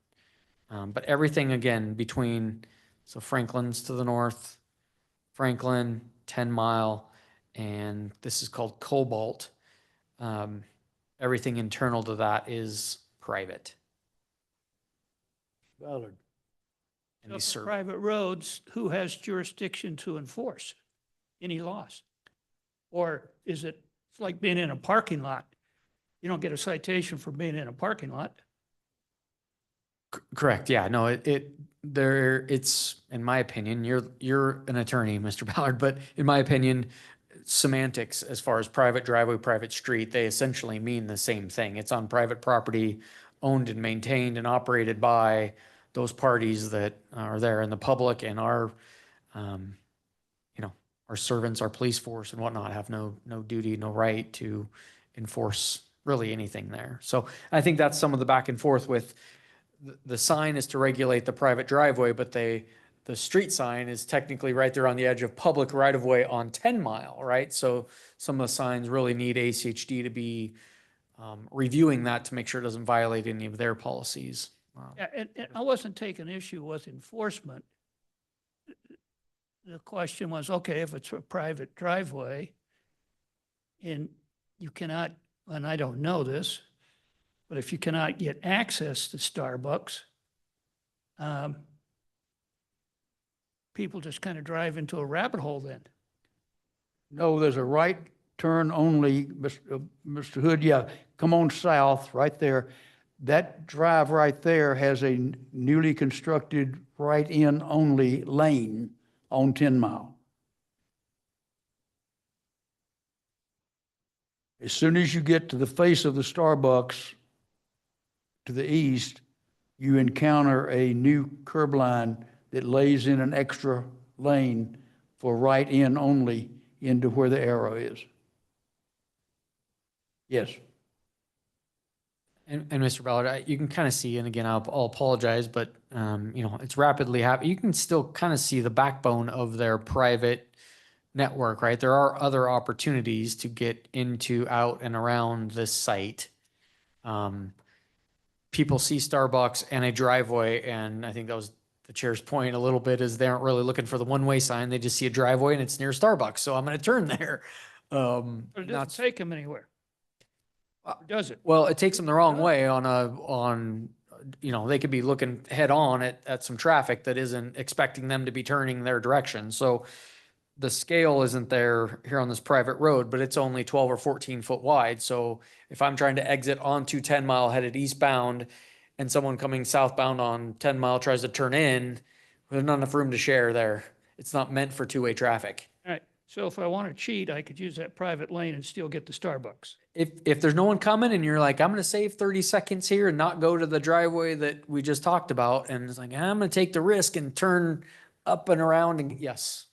but everything again between, so Franklin's to the north, Franklin, 10 Mile, and this is called Cobalt. Everything internal to that is private. Ballard. And so these for serve, private roads, who has jurisdiction to enforce any laws? Or is it, it's like being in a parking lot? You don't get a citation for being in a parking lot. correct, yeah, no, it's, in my opinion, you're an attorney, Mr. Ballard, but in my opinion, semantics as far as private driveway, private street. They essentially mean the same thing. It's on private property, owned and maintained and operated by those parties that are there in the public, and our, you know, our servants, our police force and whatnot have no duty, no right to enforce really anything there. So I think that's some of the back and forth with the sign is to regulate the private driveway, but the street sign is technically right there on the edge of public right of way on 10 Mile, right? So some of the signs really need ACHD to be reviewing that to make sure it doesn't violate any of their policies. Yeah, and I wasn't taking issue with enforcement. The question was, okay, if it's a private driveway and you cannot, and I don't know this, but if you cannot get access to Starbucks, people just kind of drive into a rabbit hole then. No, there's a right turn only, Mr. Hood, yeah, come on south, right there. That drive right there has a newly constructed right-in only lane on 10 Mile. As soon as you get to the face of the Starbucks to the east, you encounter a new curb line that lays in an extra lane for right-in only into where the arrow is. Yes. And Mr. Ballard, you can kind of see, and again, I'll apologize, but you know, it's rapidly happening. You can still kind of see the backbone of their private network, right? There are other opportunities to get into, out, and around this site. People see Starbucks and a driveway, and I think that was the chair's point a little bit, is they aren't really looking for the one-way sign. They just see a driveway and it's near Starbucks, so I'm going to turn there. But it doesn't take them anywhere. Does it? Well, it takes them the wrong way on, you know, they could be looking head on at some traffic that isn't expecting them to be turning their direction. So the scale isn't there here on this private road, but it's only 12 or 14 foot wide. So if I'm trying to exit onto 10 Mile headed eastbound and someone coming southbound on 10 Mile tries to turn in, there's not enough room to share there. It's not meant for two-way traffic. All right, so if I want to cheat, I could use that private lane and still get to Starbucks. If there's no one coming and you're like, I'm going to save 30 seconds here and not go to the driveway that we just talked about, and it's like, I'm going to take the risk and turn up and around, and yes.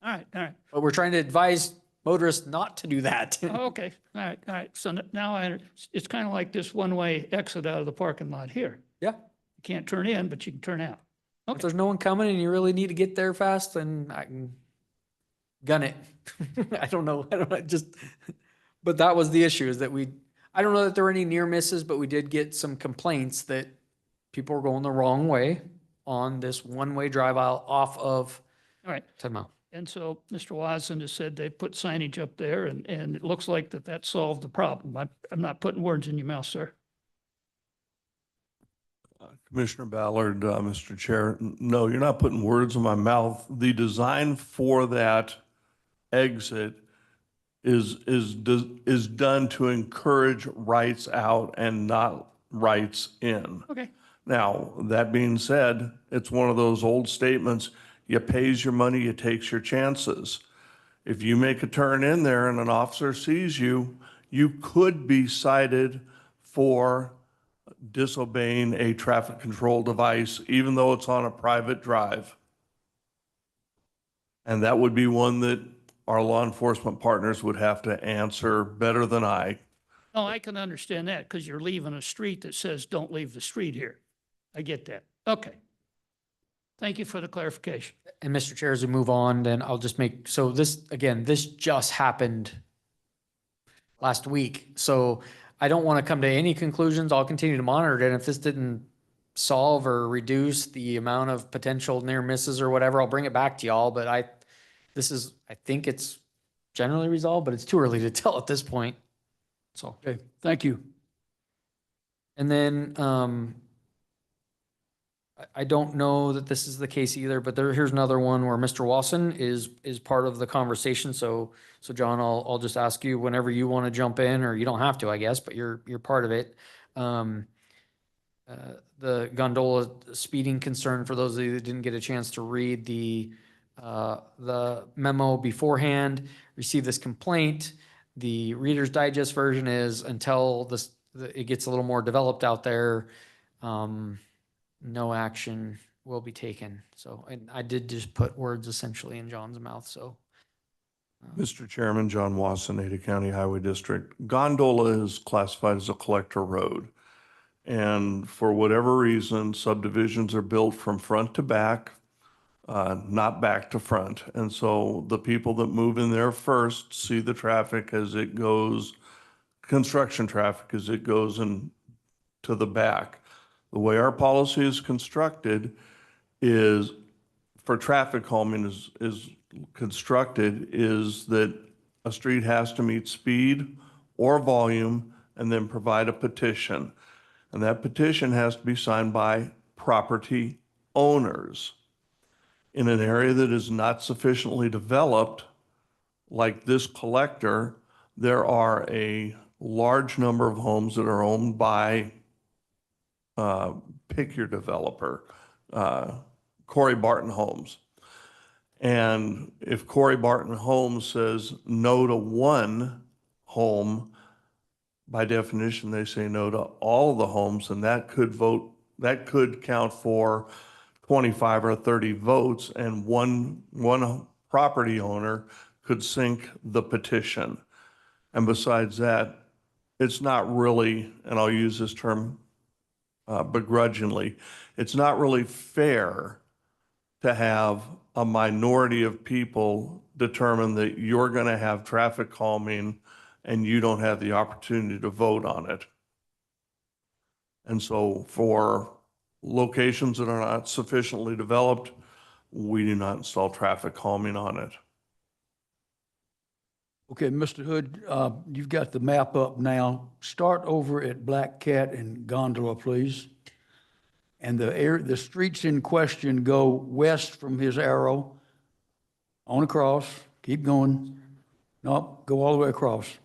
All right. But we're trying to advise motorists not to do that. Oh, okay, all right. So now it's kind of like this one-way exit out of the parking lot here. Yeah. You can't turn in, but you can turn out. If there's no one coming and you really need to get there fast, then I can gun it. I don't know, but that was the issue, is that I don't know that there were any near misses, but we did get some complaints that people were going the wrong way on this one-way drive out off of All right. 10 Mile. And so Mr. Watson has said they put signage up there and it looks like that solved the problem. I'm not putting words in your mouth, sir. Commissioner Ballard, Mr. Chair, no, you're not putting words in my mouth. The design for that exit is done to encourage rights out and not rights in. Okay. Now, that being said, it's one of those old statements, you pays your money, you takes your chances. If you make a turn in there and an officer sees you, you could be cited for disobeying a traffic control device, even though it's on a private drive. And that would be one that our law enforcement partners would have to answer better than I. No, I can understand that because you're leaving a street that says don't leave the street here. I get that. Okay. Thank you for the clarification. And Mr. Chair, as we move on, then I'll just so this just happened last week. So I don't want to come to any conclusions. I'll continue to monitor it. And if this didn't solve or reduce the amount of potential near misses or whatever, I'll bring it back to y'all. But I think it's generally resolved, but it's too early to tell at this point. So, Okay, thank you. and then, I don't know that this is the case either, but here's another one where Mr. Wasson is part of the conversation. So John, I'll just ask you whenever you want to jump in, or you don't have to, I guess, but you're part of it. The gondola speeding concern, for those of you that didn't get a chance to read the the memo beforehand, received this complaint. The Reader's Digest version is until it gets a little more developed out there, no action will be taken. So, and I did just put words essentially in John's mouth, so. Mr. Chairman, John Wasson, Ada County Highway District. Gondola is classified as a collector road. And for whatever reason, subdivisions are built from front to back, not back to front. And so the people that move in there first see the traffic as it goes, construction traffic as it goes in to the back. The way our policy is constructed is, for traffic calming is constructed, is that a street has to meet speed or volume and then provide a petition. And that petition has to be signed by property owners. In an area that is not sufficiently developed, like this collector, there are a large number of homes that are owned by, pick your developer, Corey Barton Homes. And if Corey Barton Homes says no to one home, by definition, they say no to all the homes, and that could count for 25 or 30 votes, and one property owner could sink the petition. And besides that, it's not really, and I'll use this term begrudgingly, it's not really fair to have a minority of people determine that you're going to have traffic calming and you don't have the opportunity to vote on it. And so for locations that are not sufficiently developed, we do not install traffic calming on it. Okay, Mr. Hood, you've got the map up now. Start over at Black Cat and Gondola, please. And the streets in question go west from his arrow, on across, keep going. No, go all the way across,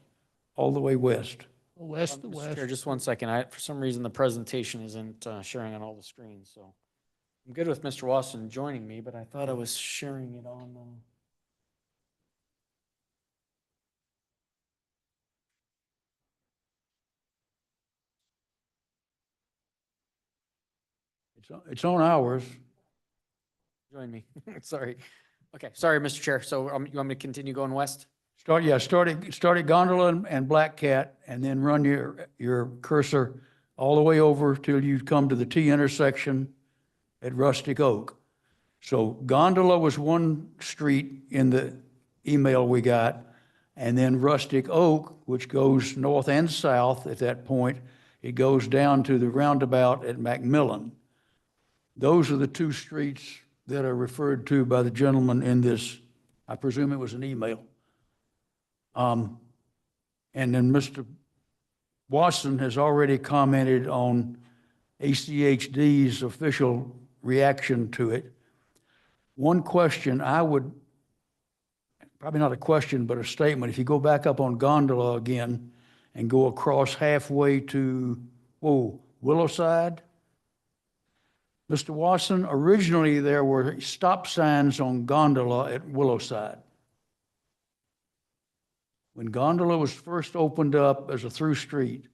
all the way west. West, the Mr. Chair, west. just one second. For some reason, the presentation isn't sharing on all the screens, so. I'm good with Mr. Wasson joining me, but I thought I was sharing it on. It's on ours. Join me. Sorry. Okay, sorry, Mr. Chair. So you want me to continue going west? Start at Gondola and Black Cat, and then run your cursor all the way over till you come to the T intersection at Rustic Oak. So Gondola was one street in the email we got, and then Rustic Oak, which goes north and south at that point, it goes down to the roundabout at Macmillan. Those are the two streets that are referred to by the gentleman in this, I presume it was an email. And then Mr. Watson has already commented on ACHD's official reaction to it. One question I would, probably not a question, but a statement, if you go back up on Gondola again and go across halfway to, Willowside. Mr. Watson, originally there were stop signs on Gondola at Willowside. When Gondola was first opened up as a through street,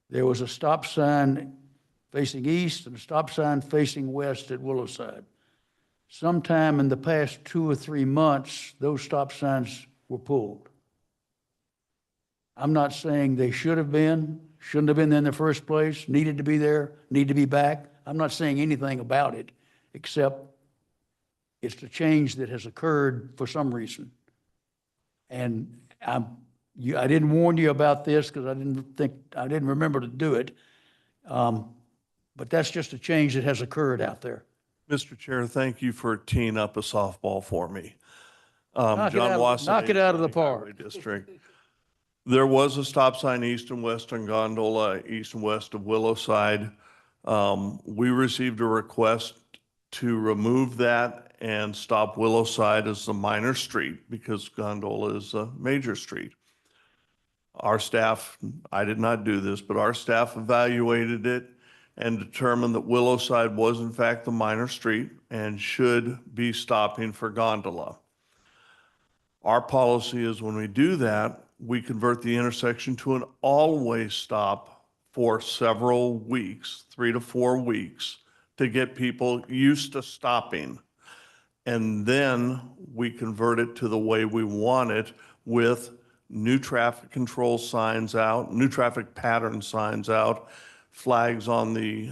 there was a stop sign facing east and a stop sign facing west at Willowside. Sometime in the past 2 or 3 months, those stop signs were pulled. I'm not saying they should have been, shouldn't have been there in the first place, needed to be there, need to be back. I'm not saying anything about it, except it's the change that has occurred for some reason. And I didn't warn you about this because I didn't remember to do it. But that's just a change that has occurred out there. Mr. Chair, thank you for teeing up a softball for me. Knock John Wasson, it out of the Ada County park. Highway District. There was a stop sign east and west on Gondola, east and west of Willowside. We received a request to remove that and stop Willowside as the minor street because Gondola is a major street. Our staff, I did not do this, but our staff evaluated it and determined that Willowside was in fact the minor street and should be stopping for gondola. Our policy is when we do that, we convert the intersection to an all-way stop for several weeks, 3 to 4 weeks, to get people used to stopping. And then we convert it to the way we want it with new traffic control signs out, new traffic pattern signs out, flags on the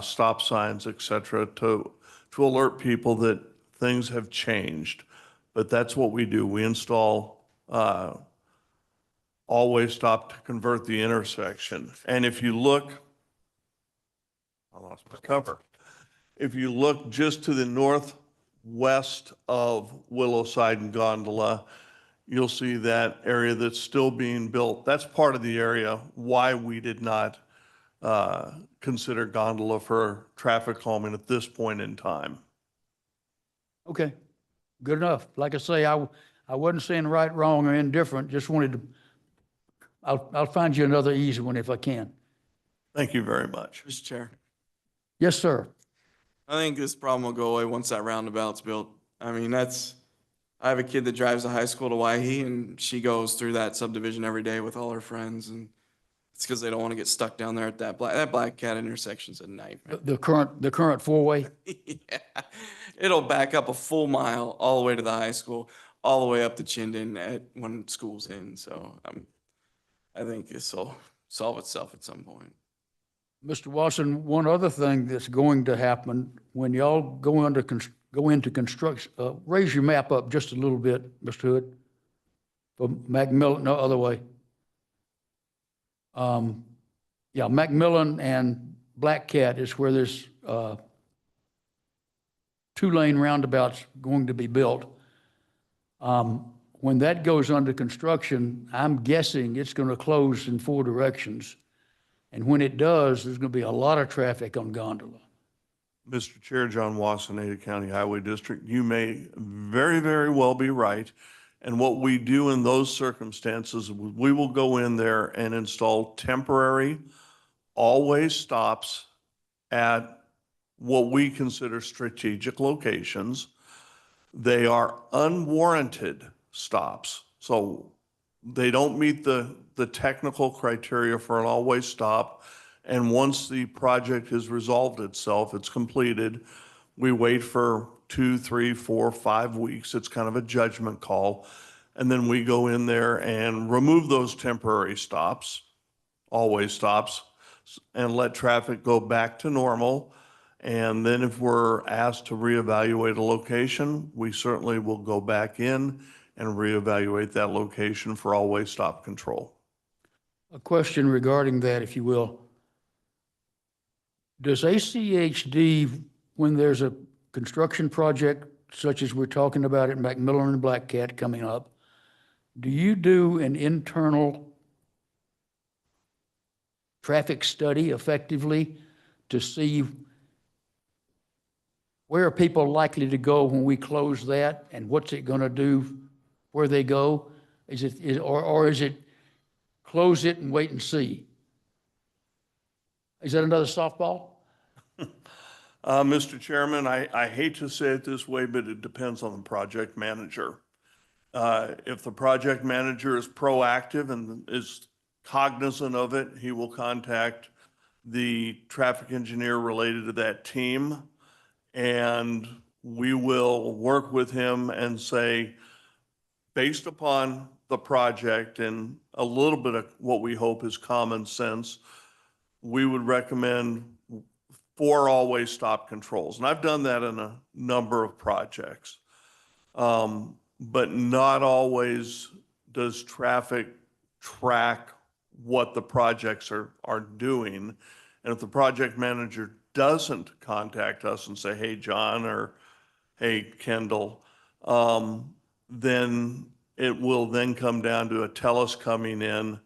stop signs, et cetera, to alert people that things have changed. But that's what we do. We install always stop to convert the intersection. And if you look, I lost my cover. If you look just to the northwest of Willowside and Gondola, you'll see that area that's still being built. That's part of the area why we did not consider Gondola for traffic calming at this point in time. Okay, good enough. Like I say, I wasn't saying right, wrong, or indifferent, just wanted to, I'll find you another easy one if I can. Thank you very much. Mr. Chair, Yes, sir. I think this problem will go away once that roundabout's built. I mean, I have a kid that drives to high school to Waihee, and she goes through that subdivision every day with all her friends, and it's because they don't want to get stuck down there at that Black Cat intersection's a nightmare. The current four-way. Yeah, it'll back up a full mile all the way to the high school, all the way up to Chinden when school's in. So I think this will solve itself at some point. Mr. Watson, one other thing that's going to happen when y'all go into construction, raise your map up just a little bit, Mr. Hood, for Macmillan, no, other way. Yeah, Macmillan and Black Cat is where there's 2-lane roundabouts going to be built. When that goes under construction, I'm guessing it's going to close in 4 directions. And when it does, there's going to be a lot of traffic on Gondola. Mr. Chair, John Wasson, Ada County Highway District, you may very, very well be right. And what we do in those circumstances, we will go in there and install temporary always stops at what we consider strategic locations. They are unwarranted stops. So they don't meet the technical criteria for an always stop. And once the project has resolved itself, it's completed, we wait for 2, 3, 4, 5 weeks. It's kind of a judgment call. And then we go in there and remove those temporary stops, always stops, and let traffic go back to normal. And then if we're asked to reevaluate a location, we certainly will go back in and reevaluate that location for always stop control. A question regarding that, if you will. Does ACHD, when there's a construction project such as we're talking about at Macmillan and Black Cat coming up, do you do an internal traffic study effectively to see where are people likely to go when we close that, and what's it going to do where they go? Or is it close it and wait and see? Is that another softball? Mr. Chairman, I hate to say it this way, but it depends on the project manager. If the project manager is proactive and is cognizant of it, he will contact the traffic engineer related to that team, and we will work with him and say, based upon the project and a little bit of what we hope is common sense, we would recommend 4 always stop controls. And I've done that in a number of projects. But not always does traffic track what the projects are doing. And if the project manager doesn't contact us and say, hey, John, or hey, Kendall, then it will then come down to a TELUS coming in.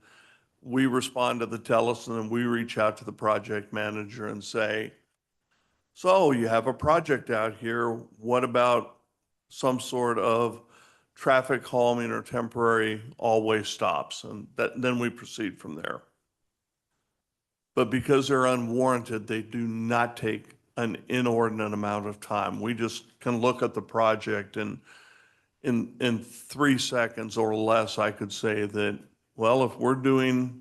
We respond to the TELUS, and then we reach out to the project manager and say, so you have a project out here. What about some sort of traffic calming or temporary always stops? And then we proceed from there. but because they're unwarranted, they do not take an inordinate amount of time. We just can look at the project and in 3 seconds or less, I could say that, well, if we're doing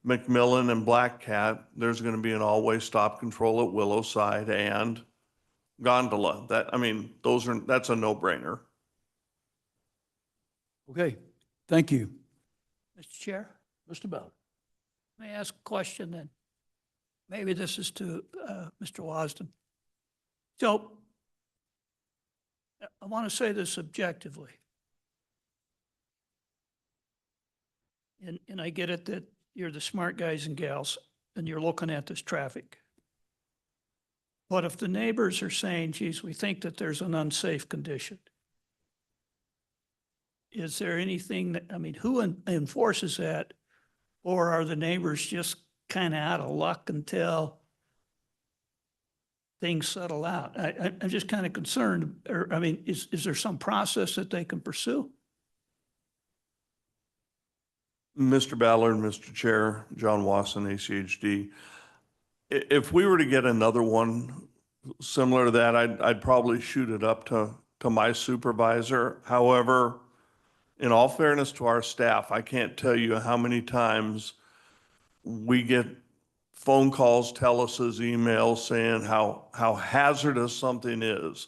McMillan and Black Cat, there's going to be an always stop control at Willowside and gondola. That, I mean, that's a no-brainer. Okay, thank you. Mr. Chair, Mr. Ballard. may I ask a question then? Maybe this is to Mr. Wasden. So I want to say this objectively. And I get it that you're the smart guys and gals and you're looking at this traffic. But if the neighbors are saying, geez, we think that there's an unsafe condition, is there anything that, I mean, who enforces that? Or are the neighbors just kind of out of luck until things settle out? I'm just kind of concerned, or, I mean, is there some process that they can pursue? Mr. Ballard, Mr. Chair, John Wasson, ACHD. If we were to get another one similar to that, I'd probably shoot it up to my supervisor. However, in all fairness to our staff, I can't tell you how many times we get phone calls, telesis, emails saying how hazardous something is.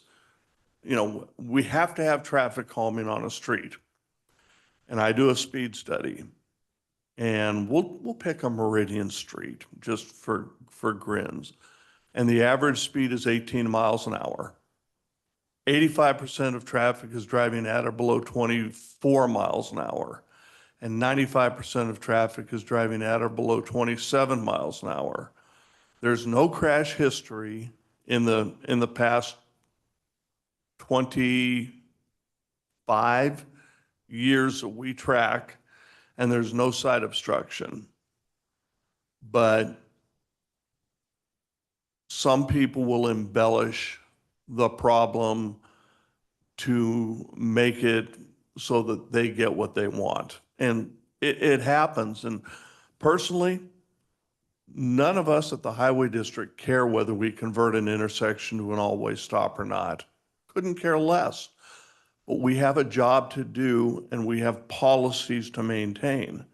You know, we have to have traffic calming on a street. And I do a speed study. And we'll pick a Meridian street just for grins. And the average speed is 18 miles an hour. 85% of traffic is driving at or below 24 miles an hour. And 95% of traffic is driving at or below 27 miles an hour. There's no crash history in the past 25 years that we track, and there's no side obstruction. But some people will embellish the problem to make it so that they get what they want. And it happens. And personally, none of us at the Highway District care whether we convert an intersection to an always stop or not. Couldn't care less. But we have a job to do and we have policies to maintain.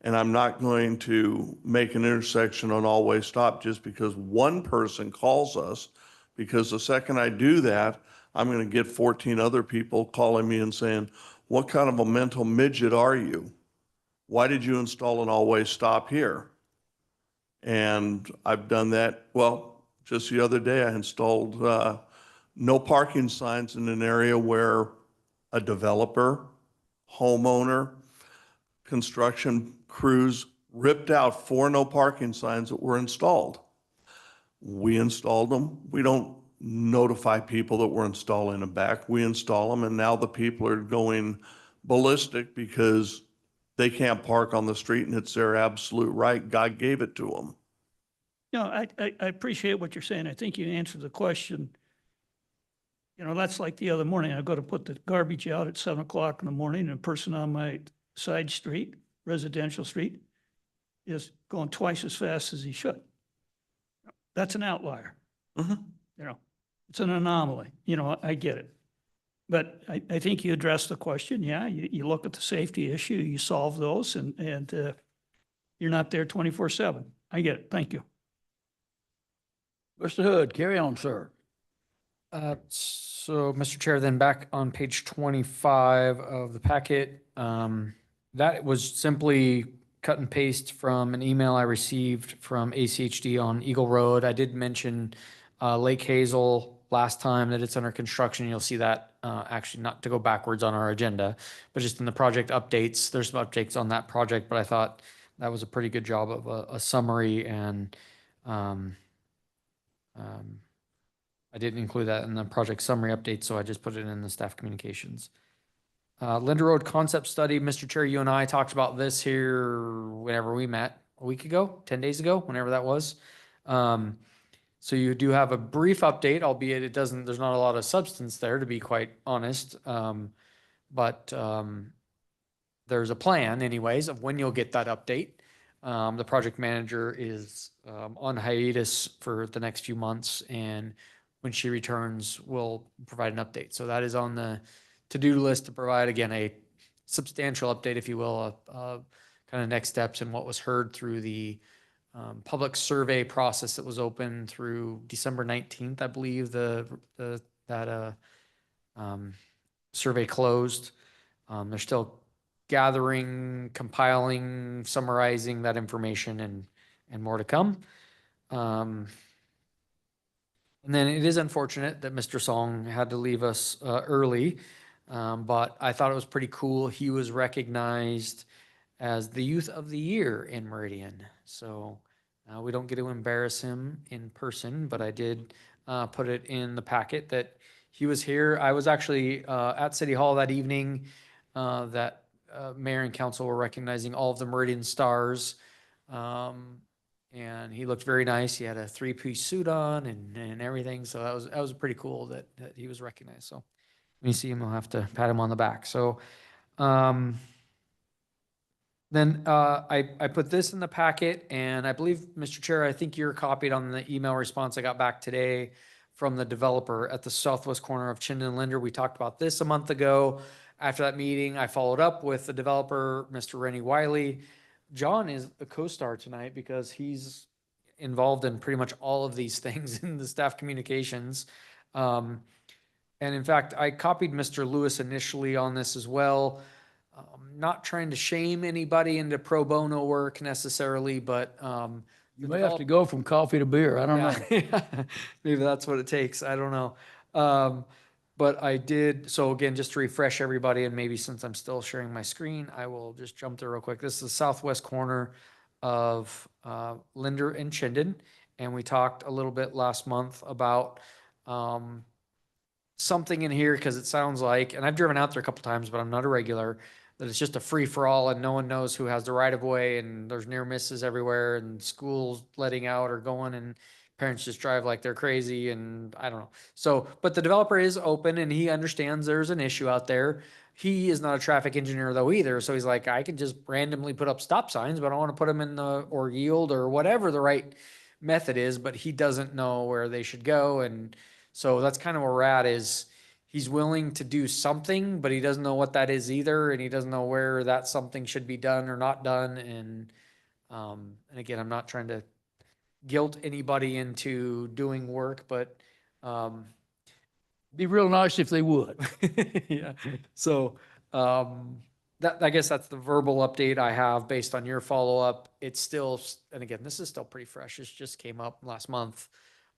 And I'm not going to make an intersection an always stop just because one person calls us, because the second I do that, I'm going to get 14 other people calling me and saying, what kind of a mental midget are you? Why did you install an always stop here? And I've done that. Well, just the other day, I installed no parking signs in an area where a developer, homeowner, construction crews ripped out 4 no parking signs that were installed. We installed them. We don't notify people that we're installing them back. We install them, and now the people are going ballistic because they can't park on the street, and it's their absolute right. God gave it to them. You know, I appreciate what you're saying. I think you answered the question. You know, that's like the other morning, I go to put the garbage out at 7 o'clock in the morning, and a person on my side street, residential street, is going twice as fast as he should. That's an outlier. Mhm. You know, it's an anomaly. You know, I get it. But I think you addressed the question. Yeah, you look at the safety issue, you solve those, and you're not there 24/7. I get it. Thank you. Mr. Hood, carry on, sir. So, Mr. Chair, then back on page 25 of the packet, that was simply cut and paste from an email I received from ACHD on Eagle Road. I did mention Lake Hazel last time that it's under construction. You'll see that actually, not to go backwards on our agenda, but just in the project updates, there's some updates on that project, but I thought that was a pretty good job of a summary, and I didn't include that in the project summary update, so I just put it in the staff communications. Linda Road concept study, Mr. Chair, you and I talked about this here whenever we met a week ago, 10 days ago, whenever that was. So you do have a brief update, albeit there's not a lot of substance there, to be quite honest. But there's a plan anyways of when you'll get that update. The project manager is on hiatus for the next few months, and when she returns, we'll provide an update. So that is on the to-do list to provide, again, a substantial update, if you will, kind of next steps and what was heard through the public survey process that was open through December 19th, I believe, that survey closed. They're still gathering, compiling, summarizing that information, and more to come. And then it is unfortunate that Mr. Song had to leave us early, but I thought it was pretty cool. He was recognized as the Youth of the Year in Meridian. So we don't get to embarrass him in person, but I did put it in the packet that he was here. I was actually at City Hall that evening that mayor and council were recognizing all of the Meridian stars. And he looked very nice. He had a three-piece suit on and everything. So that was pretty cool that he was recognized. So when you see him, I'll have to pat him on the back. So then I put this in the packet, and I believe, Mr. Chair, I think you're copied on the email response I got back today from the developer at the southwest corner of Chinden and Linder. We talked about this a month ago. After that meeting, I followed up with the developer, Mr. Rennie Wiley. John is a co-star tonight because he's involved in pretty much all of these things in the staff communications. And in fact, I copied Mr. Lewis initially on this as well. Not trying to shame anybody into pro bono work necessarily, but You may have to go from coffee to beer. I don't know. Maybe that's what it takes. I don't know. But I did, so again, just to refresh everybody, and maybe since I'm still sharing my screen, I will just jump there real quick. This is the southwest corner of Linder and Chinden, and we talked a little bit last month about something in here, because it sounds like, and I've driven out there a couple times, but I'm not a regular, that it's just a free-for-all and no one knows who has the right-of-way, and there's near misses everywhere, and schools letting out or going, and parents just drive like they're crazy, and I don't know. So, but the developer is open and he understands there's an issue out there. He is not a traffic engineer though either, so he's like, I can just randomly put up stop signs, but I want to put them in the, or yield, or whatever the right method is, but he doesn't know where they should go. And so that's kind of where we're at, is he's willing to do something, but he doesn't know what that is either, and he doesn't know where that something should be done or not done. And again, I'm not trying to guilt anybody into doing work, but Be real nice if they would. yeah. So that, I guess that's the verbal update I have based on your follow-up. It's still, and again, this is still pretty fresh. This just came up last month.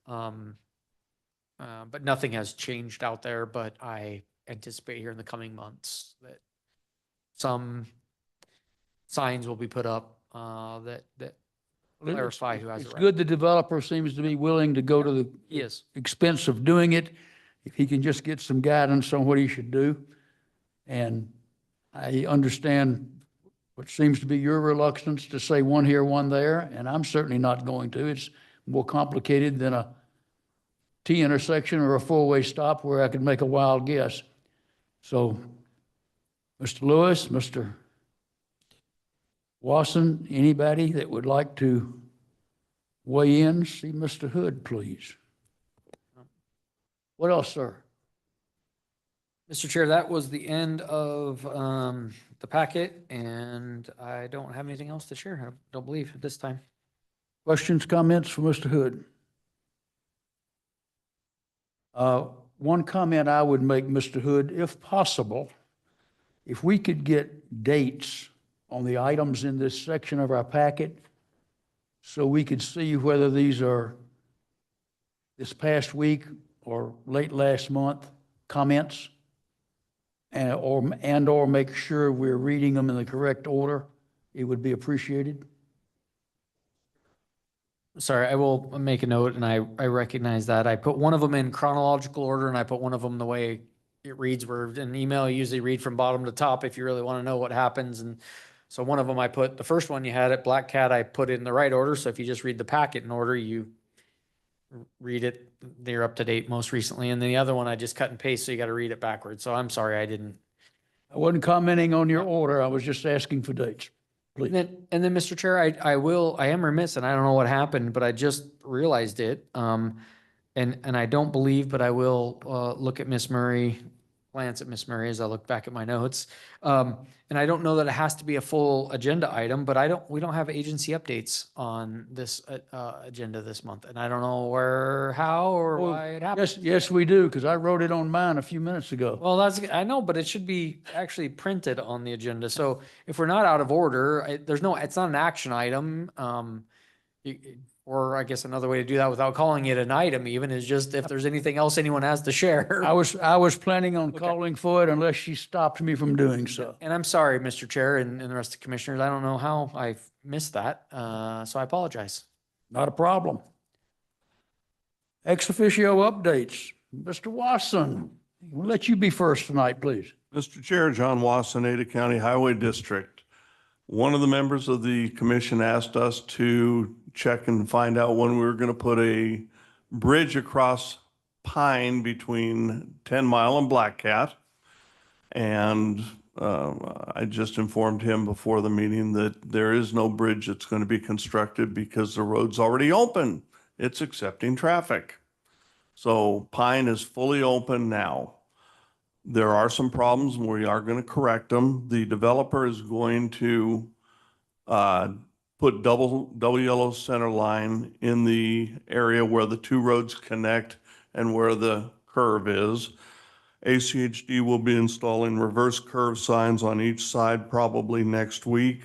But nothing has changed out there, but I anticipate here in the coming months that some signs will be put up that clarify who has It's the right. good the developer seems to be willing to go to the He is. expense of doing it, if he can just get some guidance on what he should do. And I understand what seems to be your reluctance to say one here, one there, and I'm certainly not going to. It's more complicated than a T intersection or a four-way stop where I could make a wild guess. So, Mr. Lewis, Mr. Wasson, anybody that would like to weigh in, see Mr. Hood, please. What else, sir? Mr. Chair, that was the end of the packet, and I don't have anything else to share. I don't believe at this time. Questions, comments for Mr. Hood? One comment I would make, Mr. Hood, if possible, if we could get dates on the items in this section of our packet so we could see whether these are this past week or late last month comments, and/or make sure we're reading them in the correct order, it would be appreciated. Sorry, I will make a note, and I recognize that. I put one of them in chronological order, and I put one of them the way it reads, where in an email you usually read from bottom to top if you really want to know what happens. And so one of them I put, the first one you had at Black Cat, I put in the right order. So if you just read the packet in order, you read it, they're up to date most recently. And then the other one I just cut and paste, so you got to read it backwards. So I'm sorry I didn't. I wasn't commenting on your order, I was just asking for dates. please. And then, Mr. Chair, I am remiss and I don't know what happened, but I just realized it. And I don't believe, but I will, look at Miss Murray, glance at Miss Murray as I look back at my notes. And I don't know that it has to be a full agenda item, but we don't have agency updates on this, agenda this month. And I don't know how or Oh, why it happened. Yes, we do, because I wrote it on mine a few minutes ago. Well, I know, but it should be actually printed on the agenda. So if we're not out of order, it's not an action item. Or I guess another way to do that without calling it an item even is just if there's anything else anyone has to share. I was planning on calling for it unless she stopped me from doing so. And I'm sorry, Mr. Chair and the rest of the commissioners. I don't know how I missed that. So I apologize. Not a problem. Ex officio updates. Mr. Watson, we'll let you be first tonight, please. Mr. Chair, John Wasson, Ada County Highway District. One of the members of the commission asked us to check and find out when we were going to put a bridge across Pine between 10 Mile and Black Cat. And I just informed him before the meeting that there is no bridge that's going to be constructed because the road's already open. It's accepting traffic. So Pine is fully open now. There are some problems, and we are going to correct them. The developer is going to put double yellow center line in the area where the two roads connect and where the curve is. ACHD will be installing reverse curve signs on each side probably next week.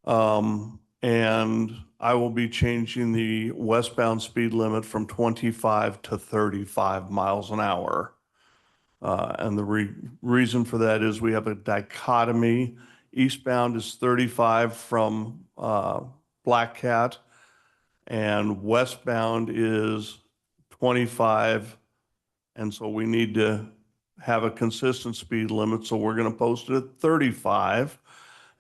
And I will be changing the westbound speed limit from 25 to 35 miles an hour. And the reason for that is we have a dichotomy. Eastbound is 35 from Black Cat, and westbound is 25. And so we need to have a consistent speed limit. So we're going to post it at 35.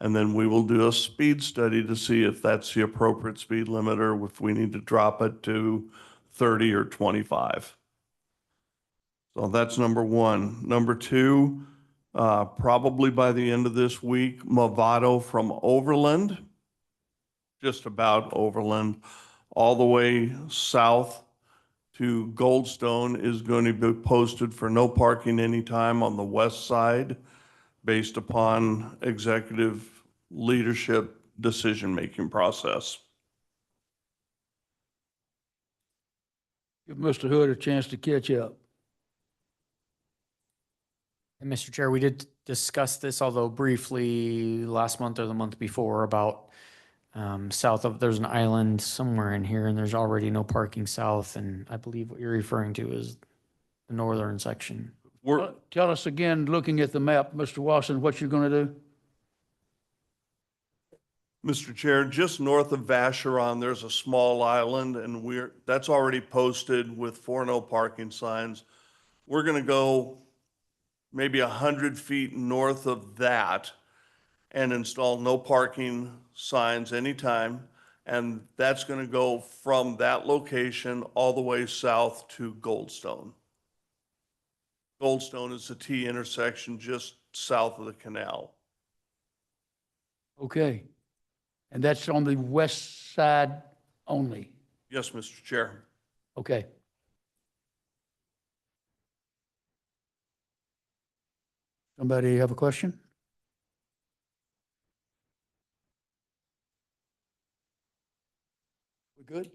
And then we will do a speed study to see if that's the appropriate speed limit or if we need to drop it to 30 or 25. So that's number one. Number two, probably by the end of this week, Movado from Overland, just about Overland, all the way south to Goldstone is going to be posted for no parking anytime on the west side based upon executive leadership decision-making process. Give Mr. Hood a chance to catch up. And Mr. Chair, we did discuss this, although briefly last month or the month before about south of, there's an island somewhere in here and there's already no parking south. And I believe what you're referring to is the northern section. Tell us again, looking at the map, Mr. Watson, what you're going to do? Mr. Chair, just north of Vacheron, there's a small island and that's already posted with 4 no parking signs. We're going to go maybe 100 feet north of that and install no parking signs anytime. And that's going to go from that location all the way south to Goldstone. Goldstone is the T intersection just south of the canal. Okay. And that's on the west side only. Yes, Mr. Chair. Okay. Somebody have a question? We good?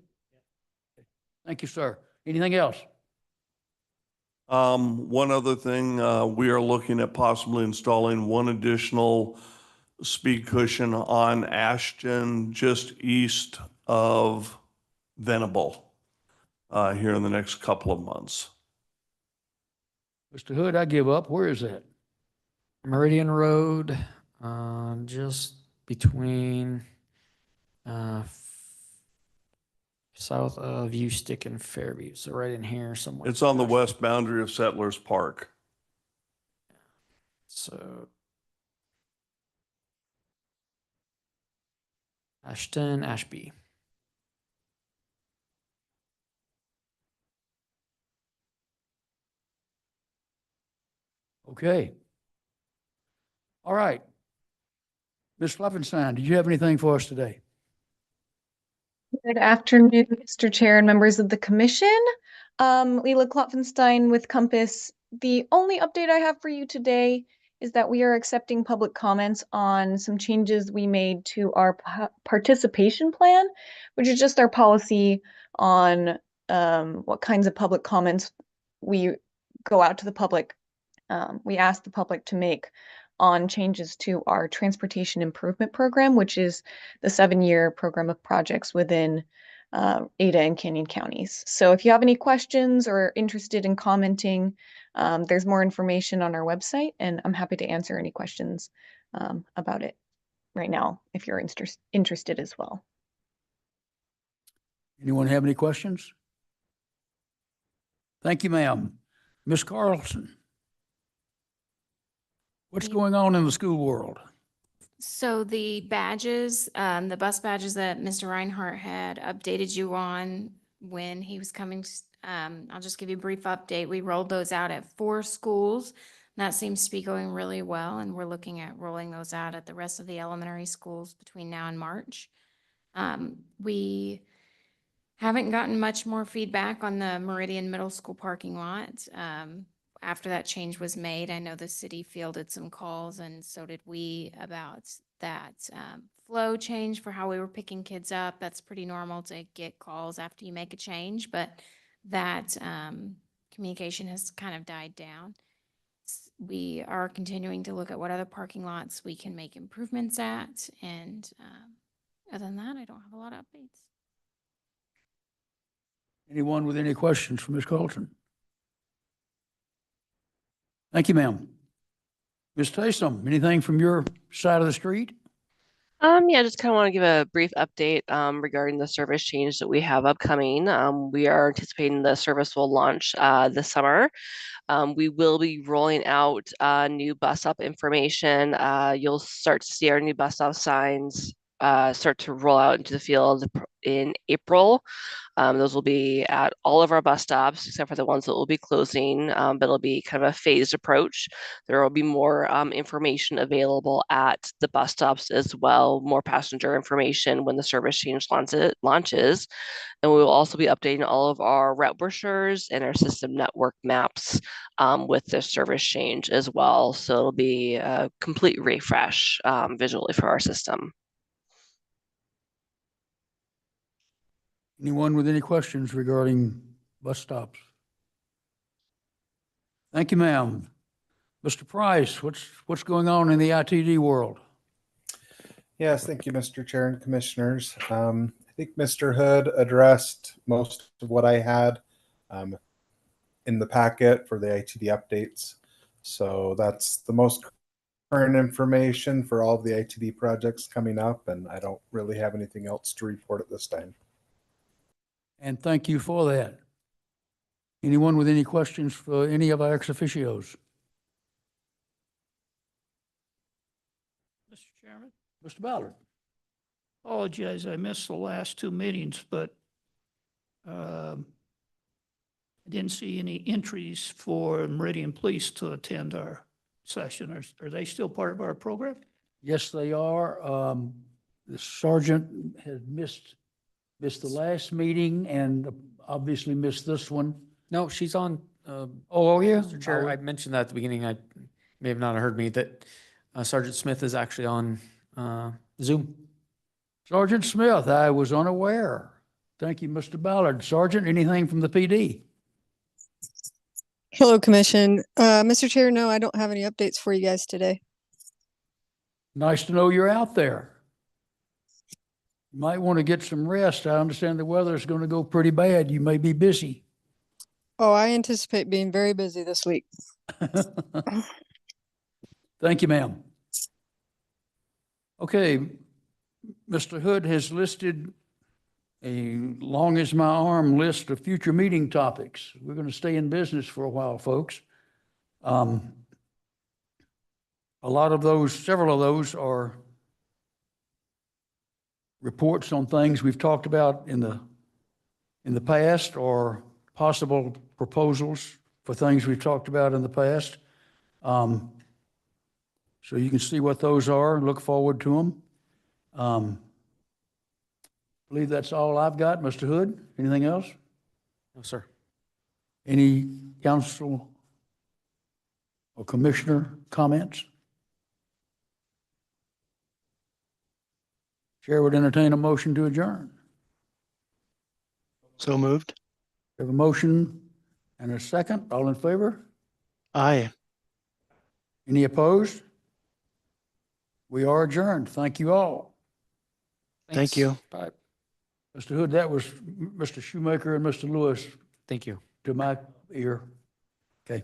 Thank you, sir. Anything else? One other thing, we are looking at possibly installing one additional speed cushion on Ashton, just east of Venable, here in the next couple of months. Mr. Hood, I give up. Where is that? Meridian Road, just between south of Ustick and Fairview. So right in here somewhere. It's on the west boundary of Settlers Park. So Ashton, Ashby. Okay. All right. Ms. Fluffenstein, did you have anything for us today? Good afternoon, Mr. Chair and members of the commission. Leila Klopfenstein with Compass. The only update I have for you today is that we are accepting public comments on some changes we made to our participation plan, which is just our policy on what kinds of public comments we go out to the public. We ask the public to make on changes to our transportation improvement program, which is the 7-year program of projects within Ada and Canyon counties. So if you have any questions or interested in commenting, there's more information on our website, and I'm happy to answer any questions about it right now if you're interested as well. Anyone have any questions? Thank you, ma'am. Ms. Carlson, what's going on in the school world? So the badges, the bus badges that Mr. Reinhardt had updated you on when he was coming, I'll just give you a brief update. We rolled those out at 4 schools. That seems to be going really well, and we're looking at rolling those out at the rest of the elementary schools between now and March. We haven't gotten much more feedback on the Meridian Middle School parking lot. After that change was made, I know the city fielded some calls, and so did we, about that flow change for how we were picking kids up. That's pretty normal to get calls after you make a change, but that communication has kind of died down. We are continuing to look at what other parking lots we can make improvements at, and other than that, I don't have a lot of updates. Anyone with any questions for Ms. Carlson? Thank you, ma'am. Ms. Taysom, anything from your side of the street? Yeah, just kind of want to give a brief update regarding the service change that we have upcoming. We are anticipating the service will launch this summer. We will be rolling out new bus stop information. You'll start to see our new bus stop signs start to roll out into the field in April. Those will be at all of our bus stops, except for the ones that will be closing, but it'll be kind of a phased approach. There will be more information available at the bus stops as well, more passenger information when the service change launches. And we will also be updating all of our route brochures and our system network maps with the service change as well. So it'll be a complete refresh visually for our system. Anyone with any questions regarding bus stops? Thank you, ma'am. Mr. Price, what's going on in the ITD world? Yes, thank you, Mr. Chair and Commissioners. I think Mr. Hood addressed most of what I had in the packet for the ITD updates. So that's the most current information for all of the ITD projects coming up, and I don't really have anything else to report at this time. And thank you for that. Anyone with any questions for any of our ex officios? Mr. Chairman, Mr. Ballard? apologize, I missed the last 2 meetings, but I didn't see any entries for Meridian Police to attend our session. Are they still part of our program? Yes, they are. The sergeant had missed the last meeting and obviously missed this one. No, she's on. Oh, yeah? Mr. Chair, I mentioned that at the beginning. I may have not heard me that Sergeant Smith is actually on Zoom. Sergeant Smith, I was unaware. Thank you, Mr. Ballard. Sergeant, anything from the PD? Hello, Commission. Mr. Chair, no, I don't have any updates for you guys today. Nice to know you're out there. You might want to get some rest. I understand the weather's going to go pretty bad. You may be busy. Oh, I anticipate being very busy this week. Thank you, ma'am. Okay, Mr. Hood has listed a long as my arm list of future meeting topics. We're going to stay in business for a while, folks. A lot of those, several of those are reports on things we've talked about in the past or possible proposals for things we've talked about in the past. So you can see what those are, look forward to them. I believe that's all I've got. Mr. Hood, anything else? No, sir. Any council or commissioner comments? Chair would entertain a motion to adjourn. So moved. We have a motion and a second. All in favor? Aye. Any opposed? We are adjourned. Thank you all. Thank Thanks. you. Bye. Mr. Hood, that was Mr. Shoemaker and Mr. Lewis Thank you. to my ear. Okay.